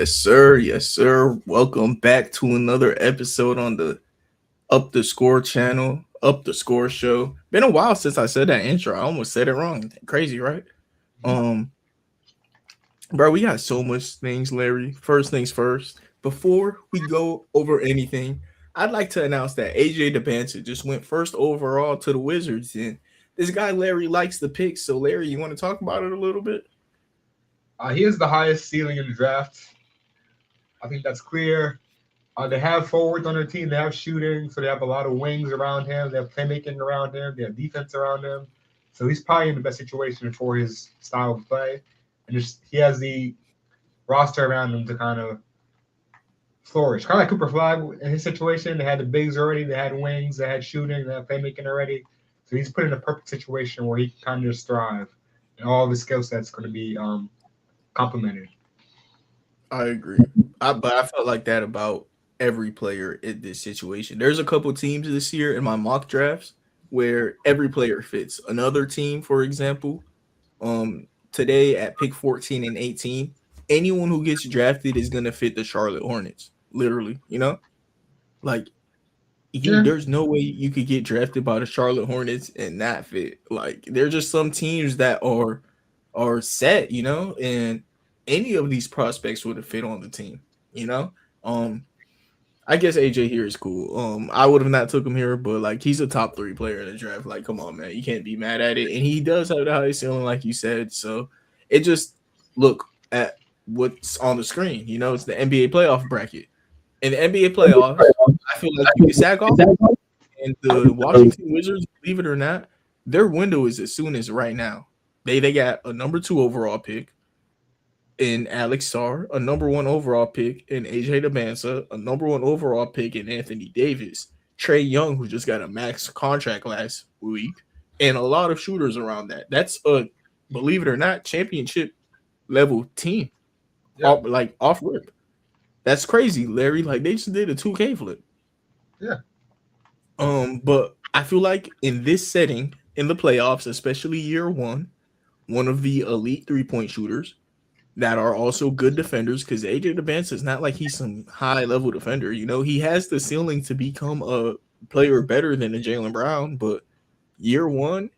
Yes, sir. Yes, sir. Welcome back to another episode on the Up the Score channel, Up the Score show. Been a while since I said that intro. I almost said it wrong. Crazy, right? Um, bro, we got so much things, Larry. First things first. Before we go over anything, I'd like to announce that AJ DeBanter just went first overall to the Wizards, and this guy Larry likes the picks. So, Larry, you want to talk about it a little bit? He has the highest ceiling in the draft. I think that's clear. They have forwards on their team. They have shooting, so they have a lot of wings around him. They have playmaking around him. They have defense around him. So he's probably in the best situation for his style of play. And just he has the roster around him to kind of flourish. Kind of like Cooper Flag in his situation. They had the bigs already. They had wings. They had shooting. They had playmaking already. So he's put in a perfect situation where he can kind of just thrive. And all of his skill sets going to be complemented. I agree. But I felt like that about every player in this situation. There's a couple teams this year in my mock drafts where every player fits. Another team, for example, today at pick 14 and 18, anyone who gets drafted is gonna fit the Charlotte Hornets. Literally, like Yeah. there's no way you could get drafted by the Charlotte Hornets and not fit. Like there's just some teams that are set, and any of these prospects would have fit on the team, you know. Um, I guess AJ here is cool. I would have not took him here, but like he's a top 3 player in the draft. Like, come on, man, you can't be mad at it. And he does have the highest ceiling, like you said. So it just look at what's on the screen. It's the NBA playoff bracket. In the NBA playoffs, I feel like you can sag off, and the Washington Wizards, believe it or not, their window is as soon as right now. They got a number 2 overall pick in Alex Sarr, a number 1 overall pick in AJ DeBanza, a number 1 overall pick in Anthony Davis, Trey Young, who just got a max contract last week, and a lot of shooters around that. That's a, believe it or not, championship level team. Yeah. Off rip. That's crazy, Larry. Like they just did a 2K flip. Yeah. But I feel like in this setting, in the playoffs, especially year one of the elite 3-point shooters that are also good defenders, because AJ DeBanza is not like he's some high level defender. He has the ceiling to become a player better than a Jaylen Brown, but year one,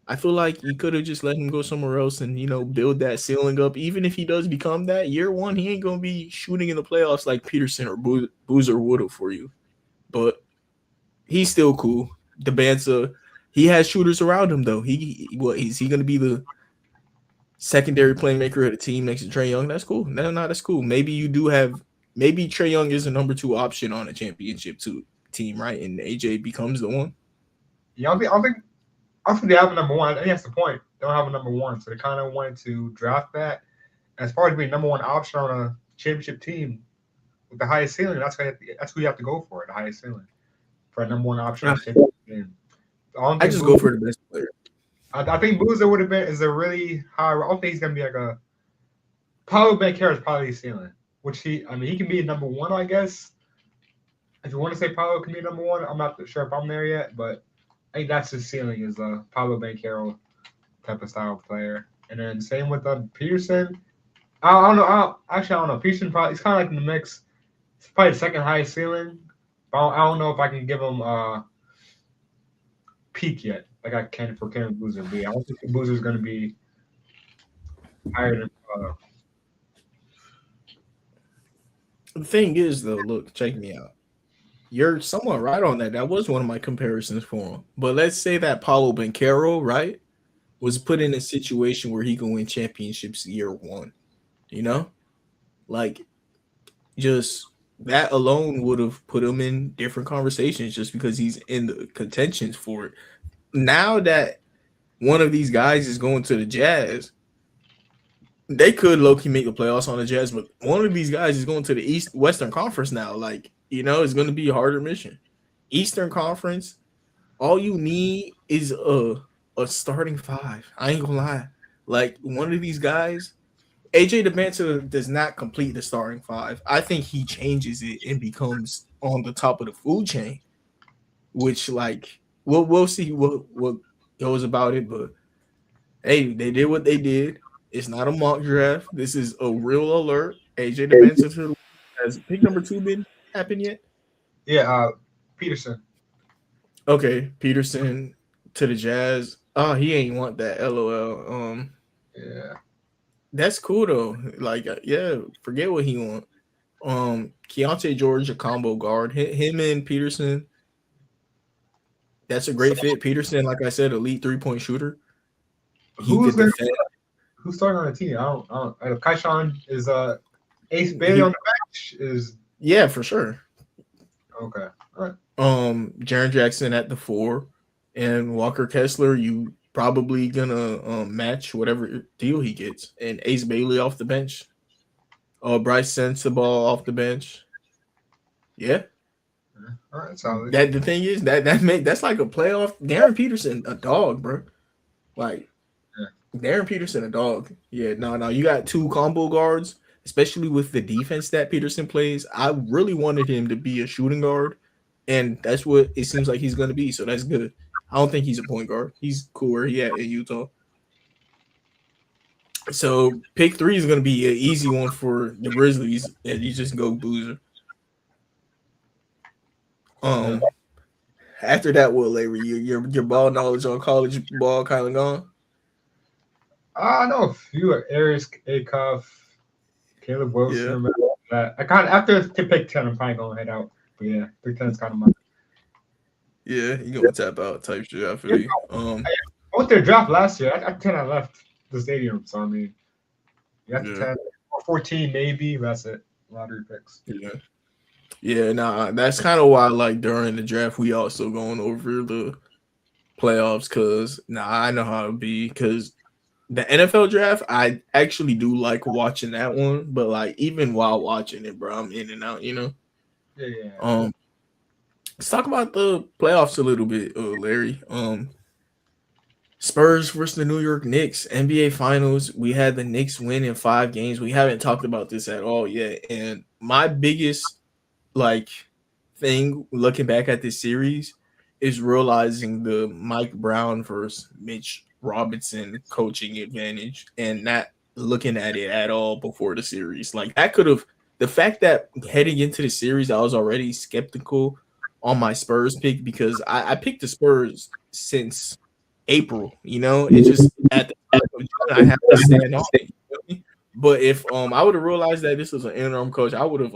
I feel like you could have just let him go somewhere else and build that ceiling up. Even if he does become that year one, he ain't gonna be shooting in the playoffs like Peterson or Boozer would have for you. But he's still cool. DeBanza, he has shooters around him though. Is he gonna be the secondary playmaker of the team next to Trey Young? That's cool. No, that's cool. Maybe Trey Young is a number 2 option on a championship team, right? And AJ becomes the one. Yeah, I think they have a number 1. I think that's the point. They don't have a number 1, so they kind of wanted to draft that. As far as being number 1 option on a championship team with the highest ceiling, that's who you have to go for, the highest ceiling for a number 1 option on a championship team. I just go for the best player. I think Boozer would have been is a really high. I don't think he's gonna be like a. Paolo Banchero is probably his ceiling, which he can be a number 1, I guess. If you want to say Paolo can be number 1, I'm not sure if I'm there yet, but I think that's his ceiling is a Paolo Banchero type of style player. And then same with Peterson. I don't know. I don't know. Peterson probably he's kind of like in the mix. It's probably the second highest ceiling. But I don't know if I can give him peak yet, like I can for Kevin Boozer. I don't think Boozer is going to be higher than. The thing is, though, look, check me out. You're somewhat right on that. That was one of my comparisons for him. But let's say that Paulo Banchero, right, was put in a situation where he can win championships year one. Like just that alone would have put him in different conversations just because he's in the contentions for it. Now that one of these guys is going to the Jazz, they could low-key make the playoffs on the Jazz, but one of these guys is going to the Western Conference now. Like, it's going to be a harder mission. Eastern Conference, all you need is a starting 5. I ain't gonna lie. Like, one of these guys, AJ DeBanter does not complete the starting 5. I think he changes it and becomes on the top of the food chain, which, like, we'll see what goes about it. But, hey, they did what they did. It's not a mock draft. This is a real alert. AJ Depensy to the has pick number two been happened yet? Yeah, Peterson. Okay, Peterson to the Jazz. Oh, he ain't want that. LOL. Yeah. That's cool though. Like, yeah, forget what he want. Keontae George, a combo guard. Him and Peterson. That's a So great fit. Peterson, like I said, elite 3-point shooter. He who's could gonna defend. who's starting on the team? I don't Kaishan is Ace Bailey on He, the bench is yeah, for sure. okay. All right. Jaren Jackson at the four, and Walker Kessler. You probably gonna match whatever deal he gets, and Ace Bailey off the bench. Bryce Sensabaugh off the bench. Yeah, All right, solid. that the thing is that's like a playoff. Darren Peterson, a dog, bro. Like Yeah. Darren Peterson, a dog. Yeah, no. You got two combo guards, especially with the defense that Peterson plays. I really wanted him to be a shooting guard, and that's what it seems like he's going to be. So that's good. I don't think he's a point guard. He's cool where he at in Utah. So pick three is going to be an easy one for the Grizzlies, and you just go Boozer. Yeah. Um, After that, Will Larry, your ball knowledge on college ball kind of gone. I know a few Arius Acuff, Caleb Yeah, Wilson. That I kind of after pick 10, I'm probably gonna head out. But yeah, pick 10 is kind of my. yeah, you gonna tap out type shit. I Yeah, feel you. I went to the draft last year. At 10, I left the stadium. So I mean, you have to Yeah, 10 or 14 maybe. That's it. Lottery picks. yeah. Yeah, nah, that's kind of why, like, during the draft, we also going over the playoffs because, I know how to be. Because the NFL draft, I actually do like watching that one, but, like, even while watching it, bro, I'm in and out, you know? Yeah, yeah. Um, let's talk about the playoffs a little bit, Larry. Spurs versus the New York Knicks, NBA Finals. We had the Knicks win in 5 games. We haven't talked about this at all yet. And my biggest like thing looking back at this series is realizing the Mike Brown versus Mitch Robinson coaching advantage and not looking at it at all before the series. Like that could have the fact that heading into the series, I was already skeptical on my Spurs pick because I picked the Spurs since April. You know, it just at the start of June I have to stand on it. You feel me? But if I would have realized that this was an interim coach, I would have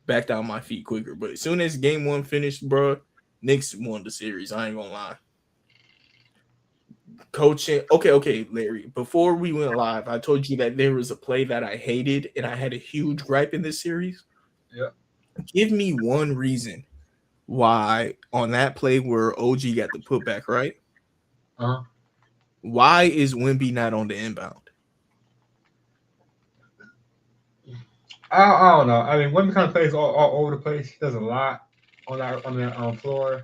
back down my feet quicker. But as soon as game one finished, bro, Knicks won the series. I ain't gonna lie. Coaching, okay, Larry. Before we went live, I told you that there was a play that I hated, and I had a huge gripe in this series. Yeah. Give me one reason why on that play where OG got the putback, right? Uh-huh. Why is Wemby not on the inbound? I don't know. I mean, Wemby kind of plays all over the place. He does a lot on that floor.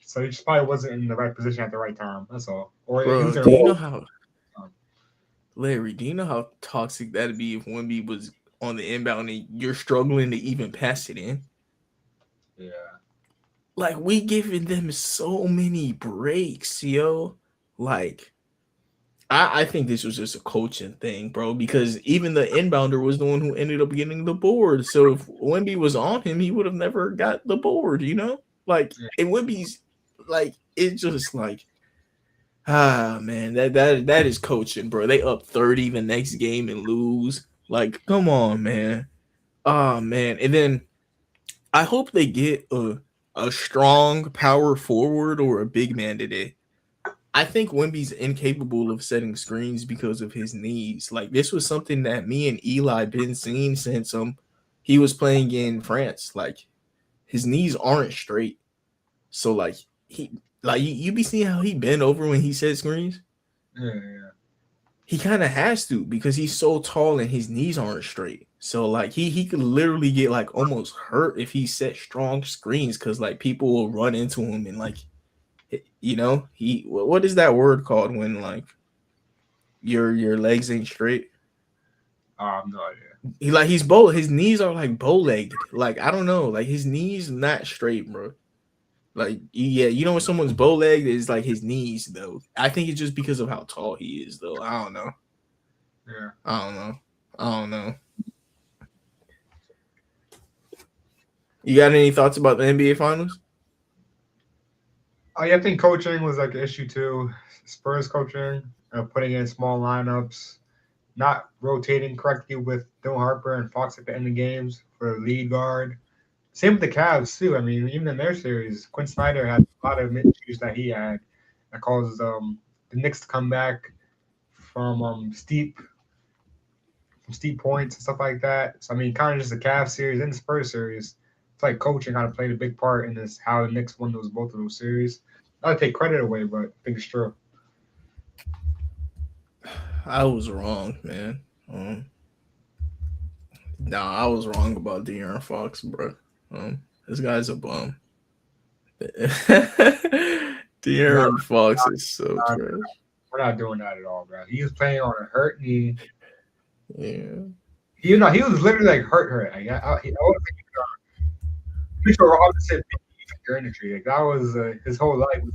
So he just probably wasn't in the right position at the right time. That's all. Or he was Bro, in do a you know how Larry, do you know how toxic that'd be if Wemby was on the inbound and you're struggling to even pass it in? yeah. Like we giving them so many breaks, yo. Like I think this was just a coaching thing, bro, because even the inbounder was the one who ended up getting the board. So if Wemby was on him, he would have never got the board, you know? Like and Wemby's like it's just like man, that is coaching, bro. They up 30 the next game and lose. Like, come on, man. Oh man. And then I hope they get a strong power forward or a big man today. I think Wemby's incapable of setting screens because of his knees. Like this was something that me and Eli been seeing since he was playing in France. Like his knees aren't straight. So like he like you be seeing how he bend over when he set screens. Yeah. He kind of has to because he's so tall and his knees aren't straight. So like he could literally get like almost hurt if he set strong screens because like people will run into him and like you know what is that word called when like your legs ain't straight? I have no idea. His knees are like bow legged. Like I don't know, like his knees not straight, bro. Like yeah, you know when someone's bow legged is like his knees though. I think it's just because of how tall he is though. I don't know. Yeah. I don't know. You got any thoughts about the NBA Finals? Yeah, I think coaching was like an issue too. Spurs coaching, putting in small lineups, not rotating correctly with Dylan Harper and Fox at the end of games for the lead guard. Same with the Cavs too. I mean, even in their series, Quinn Snyder had a lot of issues that he had that caused the Knicks to come back from steep points and stuff like that. So I mean, kind of just the Cavs series and the Spurs series. It's like coaching kind of played a big part in this how the Knicks won those both of those series. Not to take credit away, but I think it's true. I was wrong, man. Nah, I was wrong about De'Aaron Fox, bro. This guy's a bum. No, De'Aaron Fox is so no, trash. we're not doing that at all, bro. He was playing on a hurt knee. Yeah. He was literally like hurt. Like, I was pretty sure we're all the same your energy. Like that was his whole life was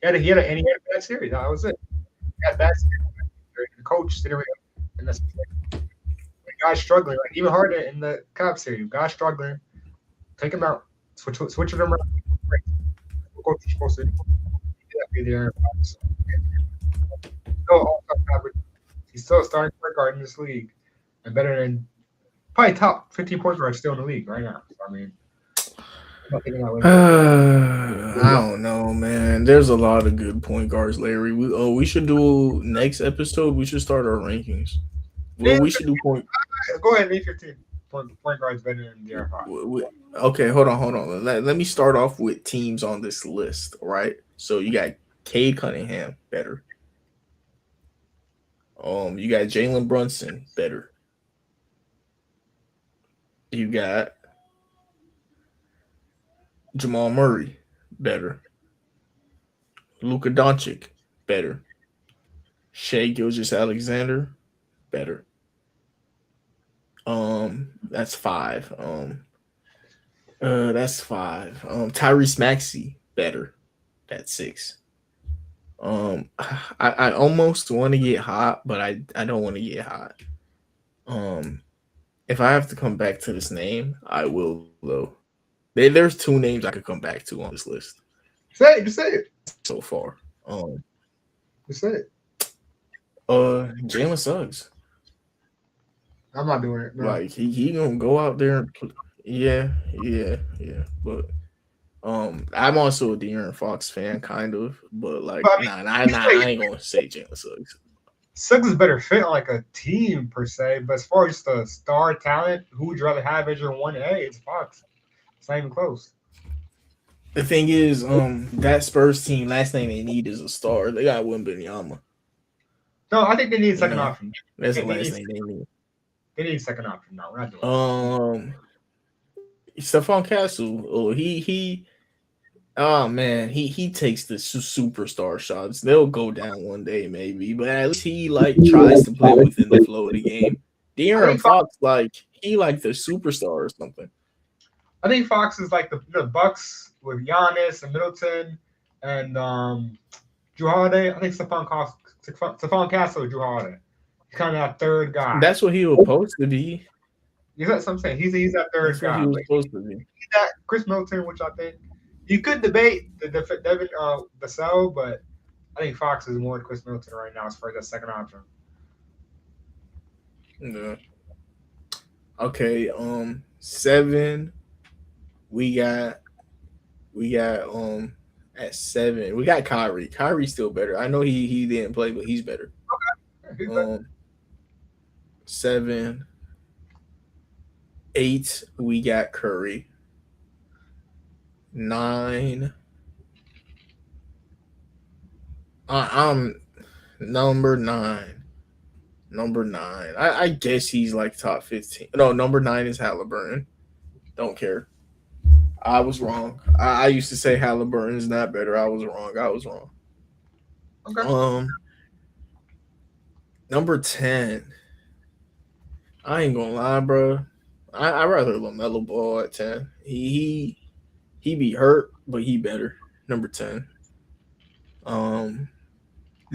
and he had a bad series. That was it. He had a bad series. The coach didn't really and that's like, guys struggling. Like even harder in the Cavs series. Guys struggling. Take him out. Switch them around. What coach is supposed to do. Be there. Still all-time average. He's still a starting point guard in this league, and better than probably top 15 point guard still in the league right now. So, I mean, I'm not thinking that way. I don't know, man. There's a lot of good point guards, Larry. We should do next episode. We should start our rankings. Well, we should do point. Go ahead, name 15 point guards better than De'Aaron Fox. Okay, hold on. Let me start off with teams on this list. All right. So you got Cade Cunningham, better. You got Jalen Brunson, better. You got Jamal Murray, better. Luka Doncic, better. Shea Gilgeous Alexander, better. That's five. That's five. Tyrese Maxey, better. That's six. I almost want to get hot, but I don't want to get hot. Um, if I have to come back to this name, I will though. There's two names I could come back to on this list Just say it. so far. Just say it. Jalen Suggs. I'm not doing it. No. Like he gonna go out there and yeah. But I'm also a De'Aaron Fox fan, kind of. But like, But, I mean, I ain't gonna say Jalen Suggs. Suggs is better fit on like a team per se, but as far as just a star talent, who would you rather have as your 1A? It's Fox. It's not even close. The thing is, that Spurs team, last thing they need is a star. They got Wembanyama. No, I think they need a second Yeah. option. That's the They last need, thing they need. they need a second option. No, we're not doing Stephon Castle. Oh man, he takes the superstar shots. They'll go down one day maybe, but at least he like tries to play within the flow of the game. De'Aaron Fox, like he like the superstar or something. I think Fox is like the Bucks with Giannis and Middleton and Drew Holiday. I think Stephon Castle or Drew Holiday. He's kind of that third guy. That's what he was supposed to be. That's what I'm saying. He's that third That's guy. what he was supposed to be. He's that Chris Middleton, which I think you could debate the Devin Vassell, but I think Fox is more Chris Middleton right now as far as that second option. Yeah. Okay. 7. We got at 7. We got Kyrie. Kyrie's still better. I know he didn't play, but he's better. Okay. 7. 8. We got Curry. 9. I'm number 9. Number 9. I guess he's like top 15. No, number 9 is Halliburton. Don't care. I was wrong. I used to say Halliburton's not better. I was wrong. Okay. Number 10. I ain't gonna lie, bro. I rather LaMelo Ball at 10. He be hurt, but he better. Number 10.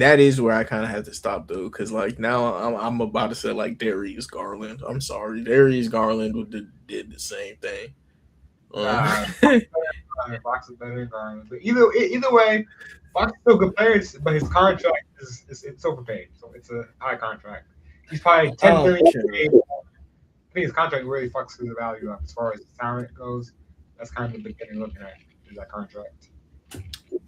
that is where I kind of have to stop though, because like now I'm about to say like Darius Garland. I'm sorry, Darius Garland did the same thing. Nah, Um, Fox is better than Garland. But either way, Fox is still good players, but his contract is it's overpaid. So it's a high contract. He's probably I 10 million don't care. paid. I think his contract really fucks his value up as far as his talent goes. That's kind of the beginning looking at is that contract.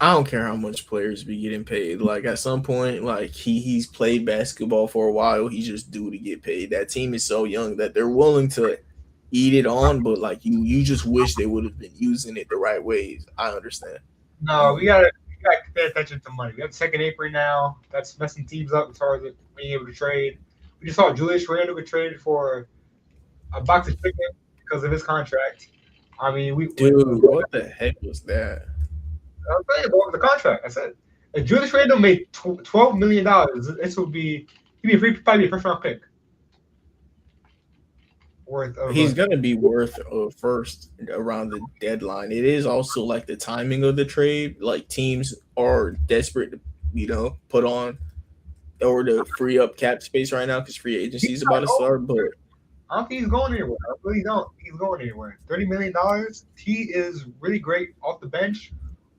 I don't care how much players be getting paid. Like at some point, like he's played basketball for a while. He's just due to get paid. That team is so young that they're willing to eat it on, but like you just wish they would have been using it the right ways. I understand. No, Um, we gotta pay attention to money. We got the second apron now. That's messing teams up as far as being able to trade. We just saw Julius Randle get traded for a box of chicken because of his contract. I mean, dude, what the heck was that? I'm saying about the contract. I said if Julius Randle made $12 million, this would be he'd be a free probably a first round pick worth of He's gonna be worth first around the deadline. It is also like the timing of the trade. Like teams are desperate to, put on or to free up cap space right now because free agency he's is not about to going. start. But I don't think he's going anywhere. I really don't. think He's going anywhere. $30 million. He is really great off the bench.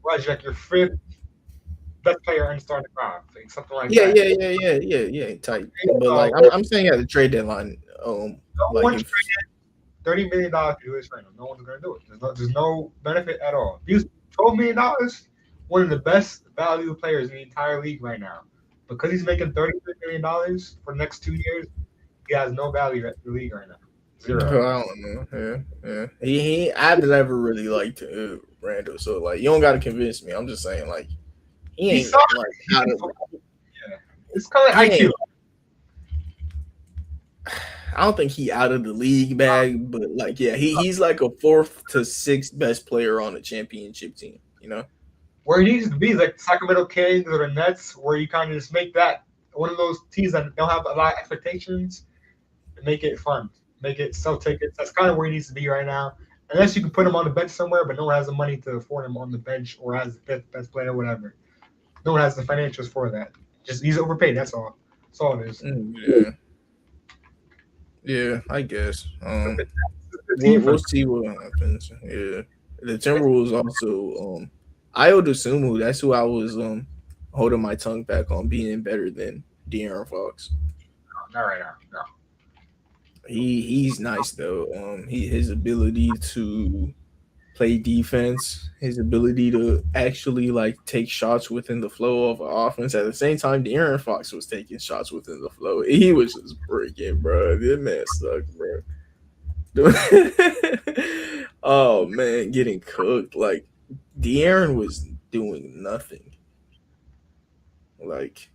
Whereas like your fifth best player in the starting five, like something like yeah, that. yeah, yeah, yeah, yeah, yeah, tight. But like I'm saying at the trade deadline, No like one if traded $30 million to do this right now. No one's gonna do it. There's no benefit at all. If he was $12 million, one of the best value players in the entire league right now. Because he's making $33 million for the next 2 years, he has no value at the league right now. I Zero. don't know, yeah. I've never really liked Randall, so like you don't got to convince me. I'm just saying like he He's ain't solid. like out of Yeah. It's kind of he like ain't IQ. I don't think he out of the league bag, but like yeah, he's like a fourth to sixth best player on a championship team. Where he needs to be is like the Sacramento Kings or the Nets, where you kind of just make that one of those teams that don't have a lot of expectations and make it fun, make it sell tickets. That's kind of where he needs to be right now. Unless you can put him on the bench somewhere, but no one has the money to afford him on the bench or as the fifth best player, or whatever. No one has the financials for that. Just he's overpaid. That's all. That's all it is. Yeah, yeah, I guess. The We'll team for we'll see what happens. Yeah, the Timberwolves also Io DeSumo. That's who I was holding my tongue back on being better than De'Aaron Fox. not right now. No. He's nice though. His ability to play defense, his ability to actually like take shots within the flow of offense. At the same time, De'Aaron Fox was taking shots within the flow. He was just breaking, bro. This man sucked, bro. Oh man, getting cooked. Like De'Aaron was doing nothing. Like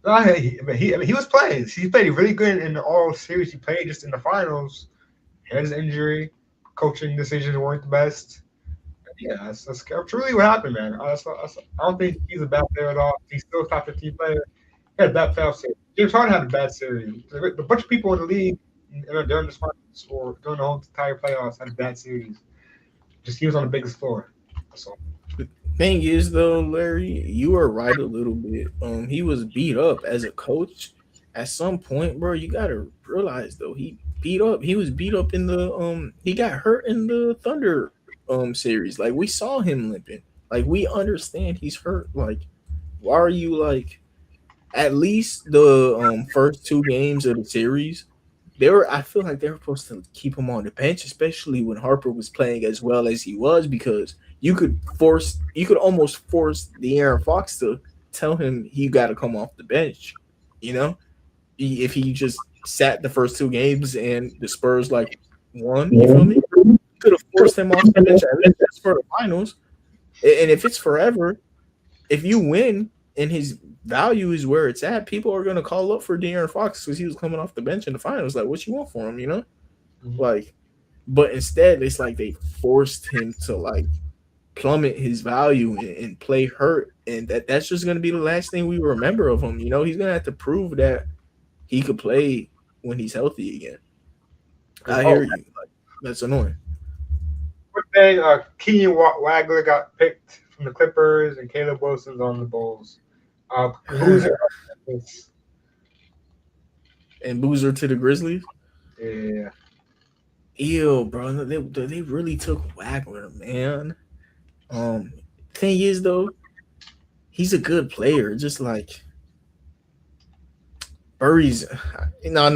No, I mean, he was playing. He played really good in the all series. He played just in the finals. He had his injury. Coaching decisions weren't the best. Yeah, that's truly what happened, man. I don't think he's a bad player at all. He's still a top 15 player. He had a bad playoff series. James Harden had a bad series. A bunch of people in the league during the finals or during the whole entire playoffs had a bad series. Just he was on the biggest floor. That's all. thing is though, Larry, you are right a little bit. He was beat up as a coach. At some point, bro, you gotta realize though, he beat up. He was beat up in the he got hurt in the Thunder series. Like we saw him limping. Like we understand he's hurt. Like why are you like at least the first two games of the series, they were I feel like they were supposed to keep him on the bench, especially when Harper was playing as well as he was, because you could almost force the Aaron Fox to tell him he got to come off the bench. You know, if he just sat the first two games and the Spurs like won, you feel me? Could have forced him off the bench at least just for the finals. And if it's forever, if you win and his value is where it's at, people are gonna call up for De'Aaron Fox because he was coming off the bench in the finals. Like, what you want for him, you know? Mhm. Like, but instead, it's like they forced him to like plummet his value and play hurt, and that's just gonna be the last thing we remember of him. You know, he's gonna have to prove that he could play when he's healthy again. I hear Oh, you. Like, that's annoying. quick thing, Keenan Wagler got picked from the Clippers and Caleb Wilson's on the Bulls. Boozer. And Boozer to the Grizzlies. Yeah, Ew, bro. They really took Wagner, man. Um, thing is though, he's a good player. Just like Burry's. No.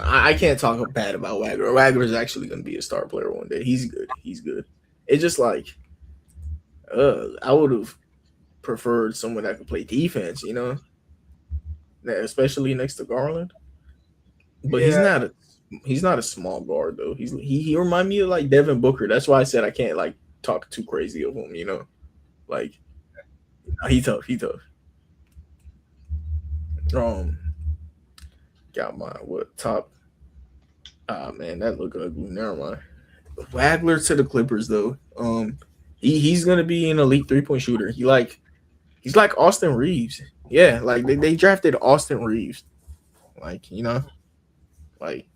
I can't talk bad about Wagner. Wagner's actually going to be a star player one day. He's good. He's good. It's just like, I would have preferred someone that could play defense. Especially next to Garland. But yeah, he's not a small guard though. He remind me of like Devin Booker. That's why I said I can't like talk too crazy of him. Like he tough. He tough. Um, got my what top? Ah man, that look ugly. Never mind. Wagler to the Clippers though. He's gonna be an elite 3-point shooter. He's like Austin Reeves. Yeah, like they drafted Austin Reeves. Like like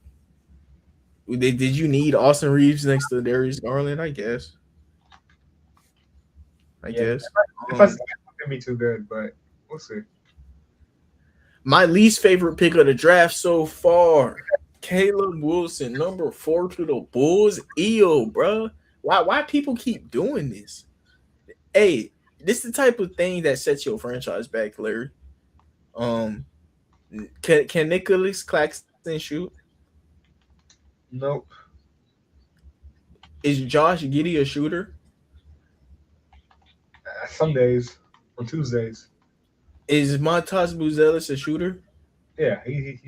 did you need Austin Reeves next to Darius Garland? I guess. I yeah. guess. If I Um, say it's gonna be too good, but we'll see. my least favorite pick of the draft so far, Caleb Wilson, number 4 to the Bulls. Ew, bro. Why people keep doing this? Hey, this is the type of thing that sets your franchise back, Larry. Um, can Nicholas Claxton shoot? Nope. Is Josh Giddey a shooter? Some days on Tuesdays. Is Montas Buzelis a shooter? Yeah, he's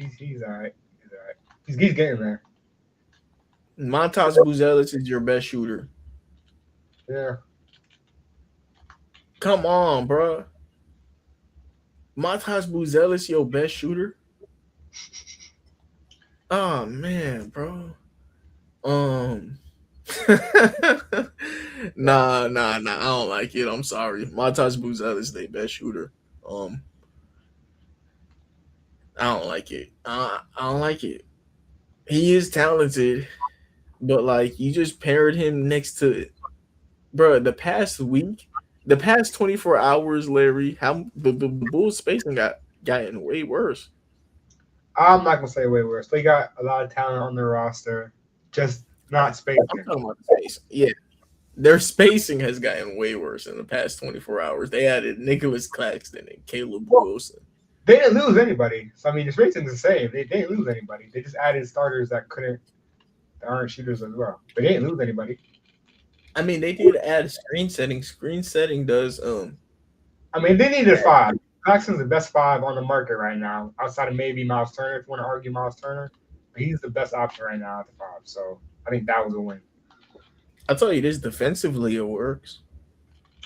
all right. He's all right. He's getting there. Montas Buzelis is your best shooter. Yeah. Come on, bro. Montas Buzelis your best shooter? Oh man, bro. Um, nah. I don't like it. I'm sorry. Montas Buzel is their best shooter. Um, I don't like it. I don't like it. He is talented, but like you just paired him next to, bro. The past 24 hours, Larry, how the Bulls spacing gotten way worse. I'm not gonna say way worse. They got a lot of talent on their roster, just not I'm spacing. talking about the spacing. Yeah, their spacing has gotten way worse in the past 24 hours. They added Nicholas Claxton and Caleb Well, Wilson. they didn't lose anybody. So I mean, the spacing's the same. They didn't lose anybody. They just added starters that aren't shooters as well. But they didn't lose anybody. I mean, they did add screen setting. Screen setting does I mean, they needed five. Claxton's the best five on the market right now, outside of maybe Miles Turner. If you want to argue Miles Turner, but he's the best option right now at the five. So I think that was a win. I'll tell you this, defensively it works.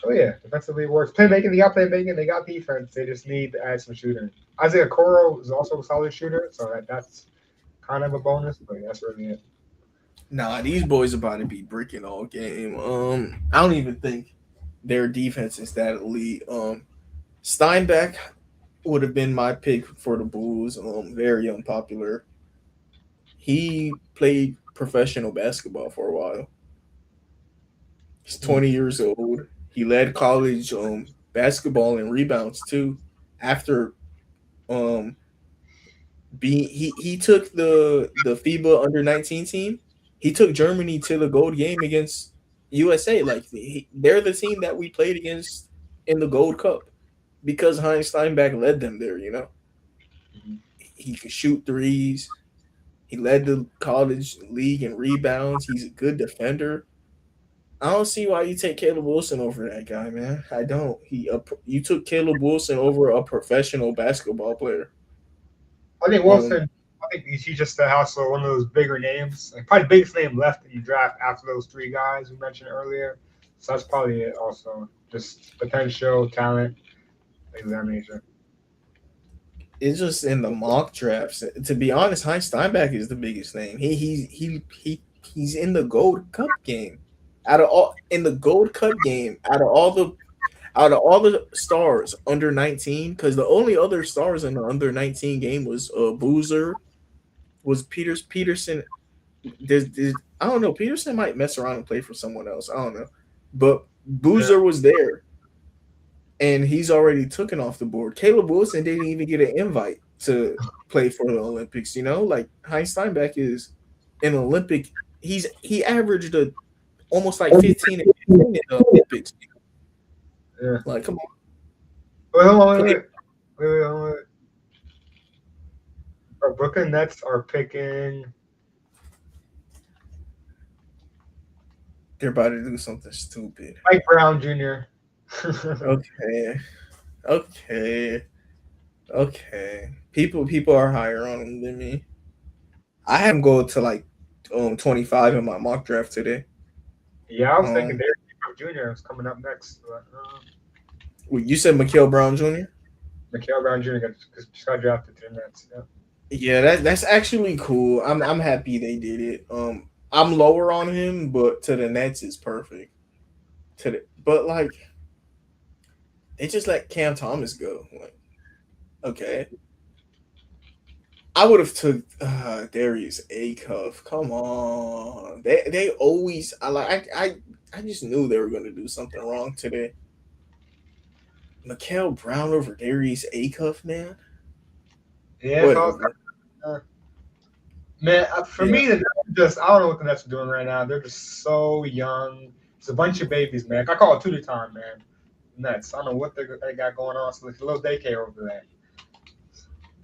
Oh yeah, defensively it works. Playmaking, they got playmaking, they got defense. They just need to add some shooting. Isaiah Coro is also a solid shooter, so that's kind of a bonus. But that's really it. Nah, these boys about to be bricking all game. I don't even think their defense is that elite. Steinbeck would have been my pick for the Bulls. Very unpopular. He played professional basketball for a while. He's Mm. 20 years old. He led college basketball and rebounds too. After um he took the FIBA under 19 team. He took Germany to the gold game against USA. Like they're the team that we played against in the Gold Cup because Heinz Steinbeck led them there. He could shoot threes. He led the college league in rebounds. He's a good defender. I don't see why you take Caleb Wilson over that guy, man. I don't. You took Caleb Wilson over a professional basketball player. I think Um, Wilson. I think he's just also one of those bigger names, like probably the biggest name left in the draft after those three guys we mentioned earlier. So that's probably it. Also, just potential, talent, things of that nature. it's just in the mock drafts. To be honest, Heinz Steinbeck is the biggest name. He's in the Gold Cup game. Out of all in the Gold Cup game, out of all the stars under 19, because the only other stars in the under 19 game was Boozer, was Peterson. I don't know. Peterson might mess around and play for someone else. I don't know, but Yeah. Boozer was there, and he's already taken off the board. Caleb Wilson didn't even get an invite to play for the Olympics. You know, like Heinz Steinbeck is an Olympic. He averaged almost like 15 and 15 in the Olympics. Yeah. Like, come on, Wait, hold on, play. hold on. Our Brooklyn Nets are picking. They're about to do something stupid. Mike Brown Jr. Okay, okay, okay. People are higher on him than me. I had him go to like 25 in my mock draft today. Yeah, I was thinking Um, Derrick Jr. is coming up next. But, you said Mikael Brown Jr. Mikael Brown Jr. Just got drafted to the Nets. Yeah. Yeah, that's actually cool. I'm happy they did it. I'm lower on him, but to the Nets is perfect. But like they just let Cam Thomas go. Like, okay, I would have took Darius Acuff. Come on, they always I just knew they were gonna do something wrong today. Mikael Brown over Darius Acuff, man. Yeah, if I was, Whatever. man, for Yeah, me, the Nets just I don't know what the Nets are doing right now. They're just so young. It's a bunch of babies, man. I call it tutor time, man. Nets. I don't know what they got going on. So it's a little daycare over there.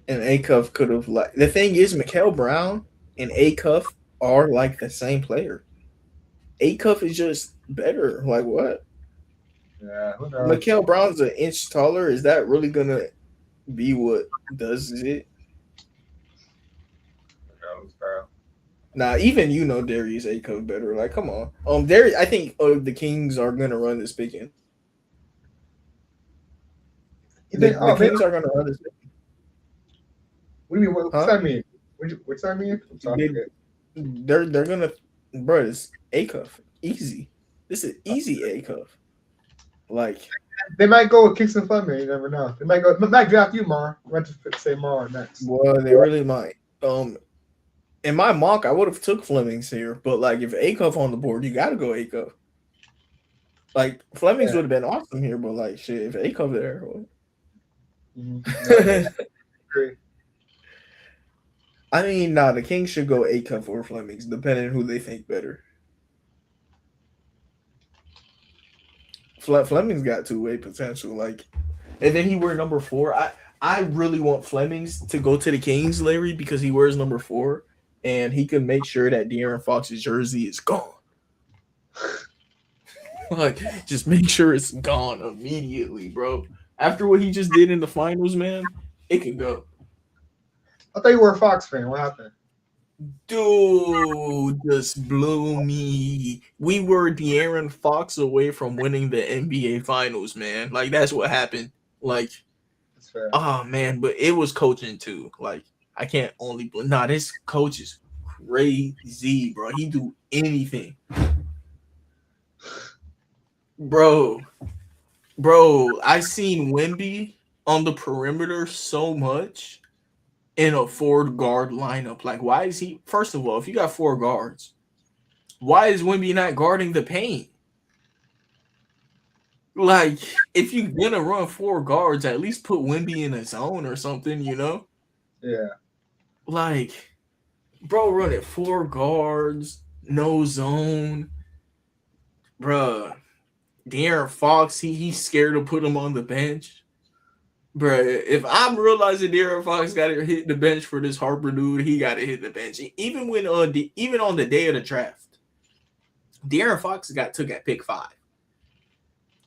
and Acuff could have like the thing is Mikael Brown and Acuff are like the same player. Acuff is just better. Like what? Yeah, who knows? Mikael Brown's an inch taller. Is that really gonna be what does it? Who knows, bro? Nah, even you know Darius Acuff better. Like, come on. There. I think the Kings are gonna run this picking. You think? The Oh, maybe. Kings are gonna run this picking. What do you mean? What's Huh? that mean? What's that mean? I'm sorry. They, they're gonna, bro. It's Acuff. Easy. This is easy Acuff. Like, They might go with kicks and fun, man. You never know. They might draft you, Mar. I might just say Mar next. well, they really might. In my mock, I would have took Flemings here, but like if Acuff on the board, you gotta go Acuff. Like Flemings Yeah. would have been awesome here, but like shit, if Acuff there, well. Mm-hmm. Agree. I mean, nah, the Kings should go Acuff or Flemings, depending on who they think better. Flemings got two-way potential, like, and then he wear number 4. I really want Flemings to go to the Kings, Larry, because he wears number 4, and he can make sure that De'Aaron Fox's jersey is gone. Like, just make sure it's gone immediately, bro. After what he just did in the finals, man, it can go. I thought you were a Fox fan. What happened? Dude, just blew me. We were De'Aaron Fox away from winning the NBA Finals, man. Like that's what happened. Like, That's fair. oh man, but it was coaching too. Like, I can't only. Nah, this coach is crazy, bro. He do anything, bro. I seen Wemby on the perimeter so much in a 4 guard lineup. Like, why is he? First of all, if you got 4 guards, why is Wemby not guarding the paint? Like, if you're gonna run 4 guards, at least put Wemby in a zone or something, you know? Yeah. Like, bro, running 4 guards, no zone, bruh. De'Aaron Fox, he's scared to put him on the bench. Bruh, if I'm realizing De'Aaron Fox got to hit the bench for this Harper dude, he got to hit the bench. Even when even on the day of the draft, De'Aaron Fox got took at pick 5.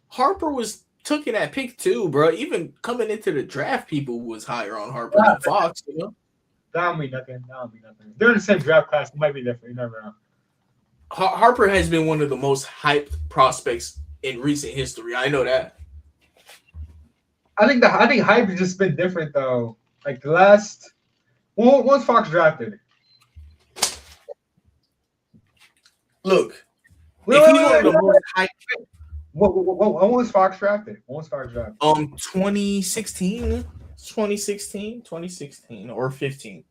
Harper was took it at pick 2, bro. Even coming into the draft, people was higher on Harper than Fox. You know, That don't mean nothing. They're in the same draft class. It might be different. You never know. Harper has been one of the most hyped prospects in recent history. I know that. I think hype has just been different though. Like the last, once Fox drafted. Look, Wait, if wait, he's wait, one of the wait. most hyped, When was Fox drafted? When was Fox drafted? 2016, 2016 or 15.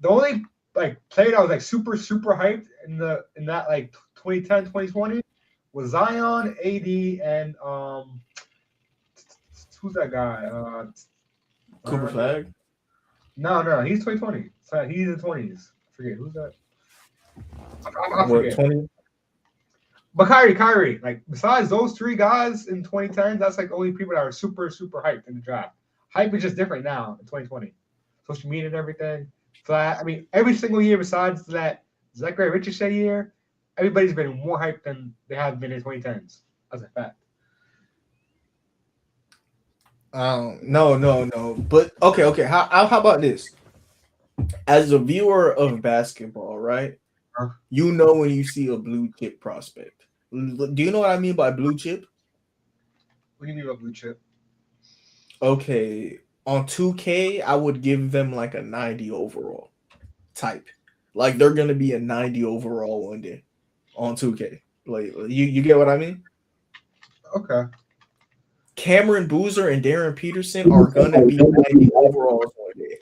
The only like player that was like super hyped in that like 2010, 2020 was Zion, AD, and who's that guy? Cooper Uh, Flag. no, he's 2020. So he's in 20s. I forget who's that. I What forget. 20? But Kyrie, like besides those three guys in 2010, that's like the only people that are super, super hyped in the draft. Hype is just different now in 2020. Social media and everything. So I mean, every single year besides that Zachary Richardson year, everybody's been more hyped than they have been in 2010s. That's a fact. No. But okay. How about this? As a viewer of basketball, right? Huh? You know when you see a blue chip prospect. Do you know what I mean by blue chip? What do you mean about blue chip? Okay, on 2K, I would give them like a 90 overall type. Like they're gonna be a 90 overall one day on 2K. Like you get what I mean? Okay. Cameron Boozer and Darren Peterson are gonna be 90 overalls one day.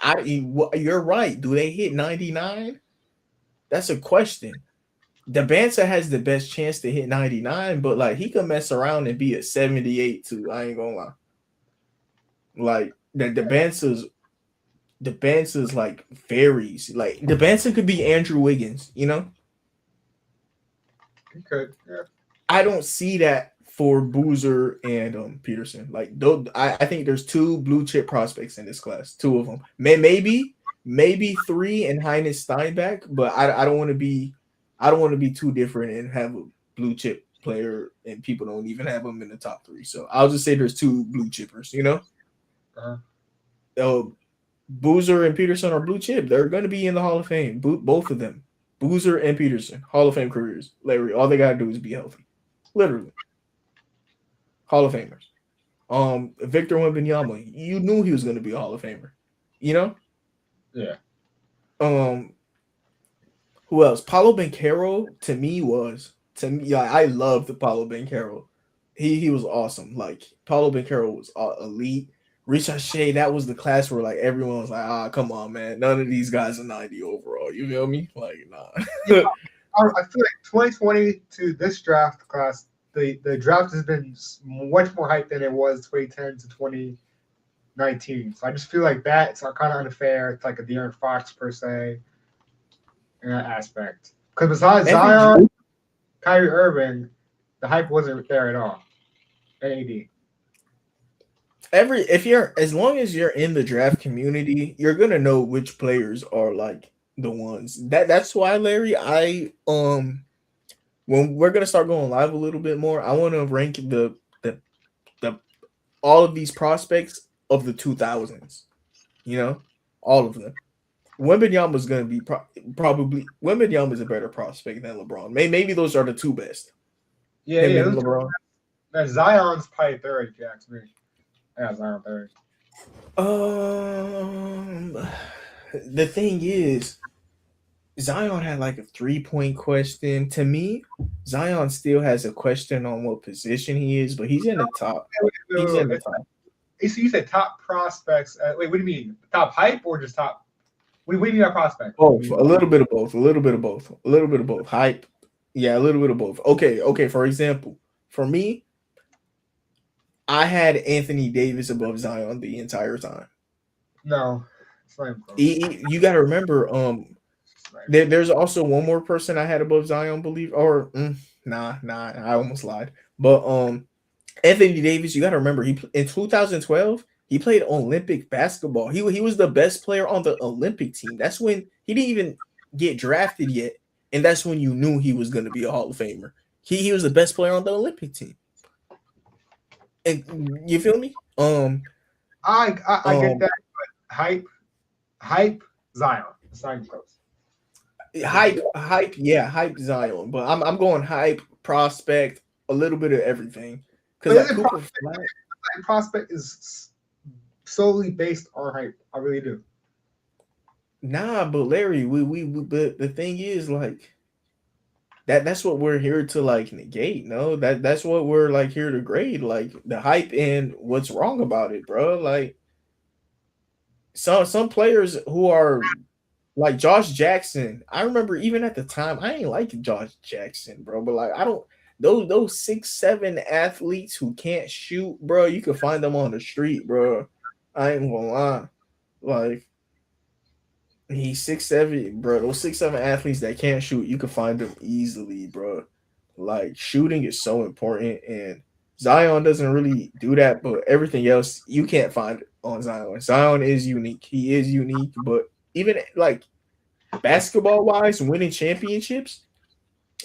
You're right. Do they hit 99? That's a question. Debansa has the best chance to hit 99, but like he could mess around and be a 78 too. I ain't gonna lie. Like the Bansa's like varies. Like the Bansa could be Andrew Wiggins, you know? You could. Yeah. I don't see that for Boozer and Peterson. Like though I think there's two blue chip prospects in this class. Two of them. Maybe three and Heinz Steinbach, but I don't want to be too different and have a blue chip player and people don't even have them in the top three. So I'll just say there's two blue chippers, you know? Uh-huh. Uh, Boozer and Peterson are blue chip. They're going to be in the Hall of Fame. Both of them. Boozer and Peterson, Hall of Fame careers. Larry, all they got to do is be healthy. Literally. Hall of Famers. Victor Wembanyama, you knew he was going to be a Hall of Famer. You know? Yeah. Um, who else? Paulo Banchero to me. Yeah, I loved Paulo Banchero. He was awesome. Like Paulo Banchero was elite. Richard Shea, that was the class where like everyone was like, come on, man, none of these guys are 90 overall. You feel me? Like, Yeah. nah. I feel like 2020 to this draft class, the draft has been much more hyped than it was 2010 to 2019. So I just feel like that's kind of unfair. It's like a De'Aaron Fox per se in that aspect. Because besides every Zion, Kyrie Irving, the hype wasn't there at all. And AD. every if you're as long as you're in the draft community, you're gonna know which players are like the ones. That's why, Larry, I when we're gonna start going live a little bit more, I want to rank the the all of these prospects of the 2000s. You know, all of them. Wembanyama is going to be probably Wembanyama is a better prospect than LeBron. Maybe those are the two best. Yeah, Him yeah. and LeBron. That Zion's probably third, if you ask me. Yeah, Zion third. Um, the thing is, Zion had like a 3 point question. To me, Zion still has a question on what position he is, but he's in the top. He's in the top. So you said top prospects. Wait, what do you mean? Top hype or just top? What do you mean by prospect? What do Both, you a mean? little bit of both, a little bit of both, a little bit of both. Hype, yeah, a little bit of both. Okay. For example, for me, I had Anthony Davis above Zion the entire time. No, it's not even close. You got to remember, It's not even close. there's also one more person I had above Zion, believe or nah, I almost lied. But Anthony Davis, you got to remember, he in 2012 he played Olympic basketball. He was the best player on the Olympic team. That's when he didn't even get drafted yet, and that's when you knew he was going to be a Hall of Famer. He was the best player on the Olympic team. And you feel me? I get Um, that. But hype, Zion. It's not even close. hype, yeah, hype Zion, but I'm going hype prospect, a little bit of everything, because But like isn't Cooper Flag, prospect is solely based on hype? I really do. nah, but Larry, but the thing is like that's what we're here to like negate. No, that's what we're like here to grade, like the hype and what's wrong about it, bro. Like some players who are like Josh Jackson. I remember even at the time I ain't like Josh Jackson, bro, but like I don't. those 6'7" athletes who can't shoot, bro. You can find them on the street, bro. I ain't gonna lie. Like he's 6'7", bro. Those 6'7" athletes that can't shoot, you can find them easily, bro. Like shooting is so important, and Zion doesn't really do that, but everything else you can't find on Zion. Zion is unique. He is unique, but even like basketball wise, winning championships,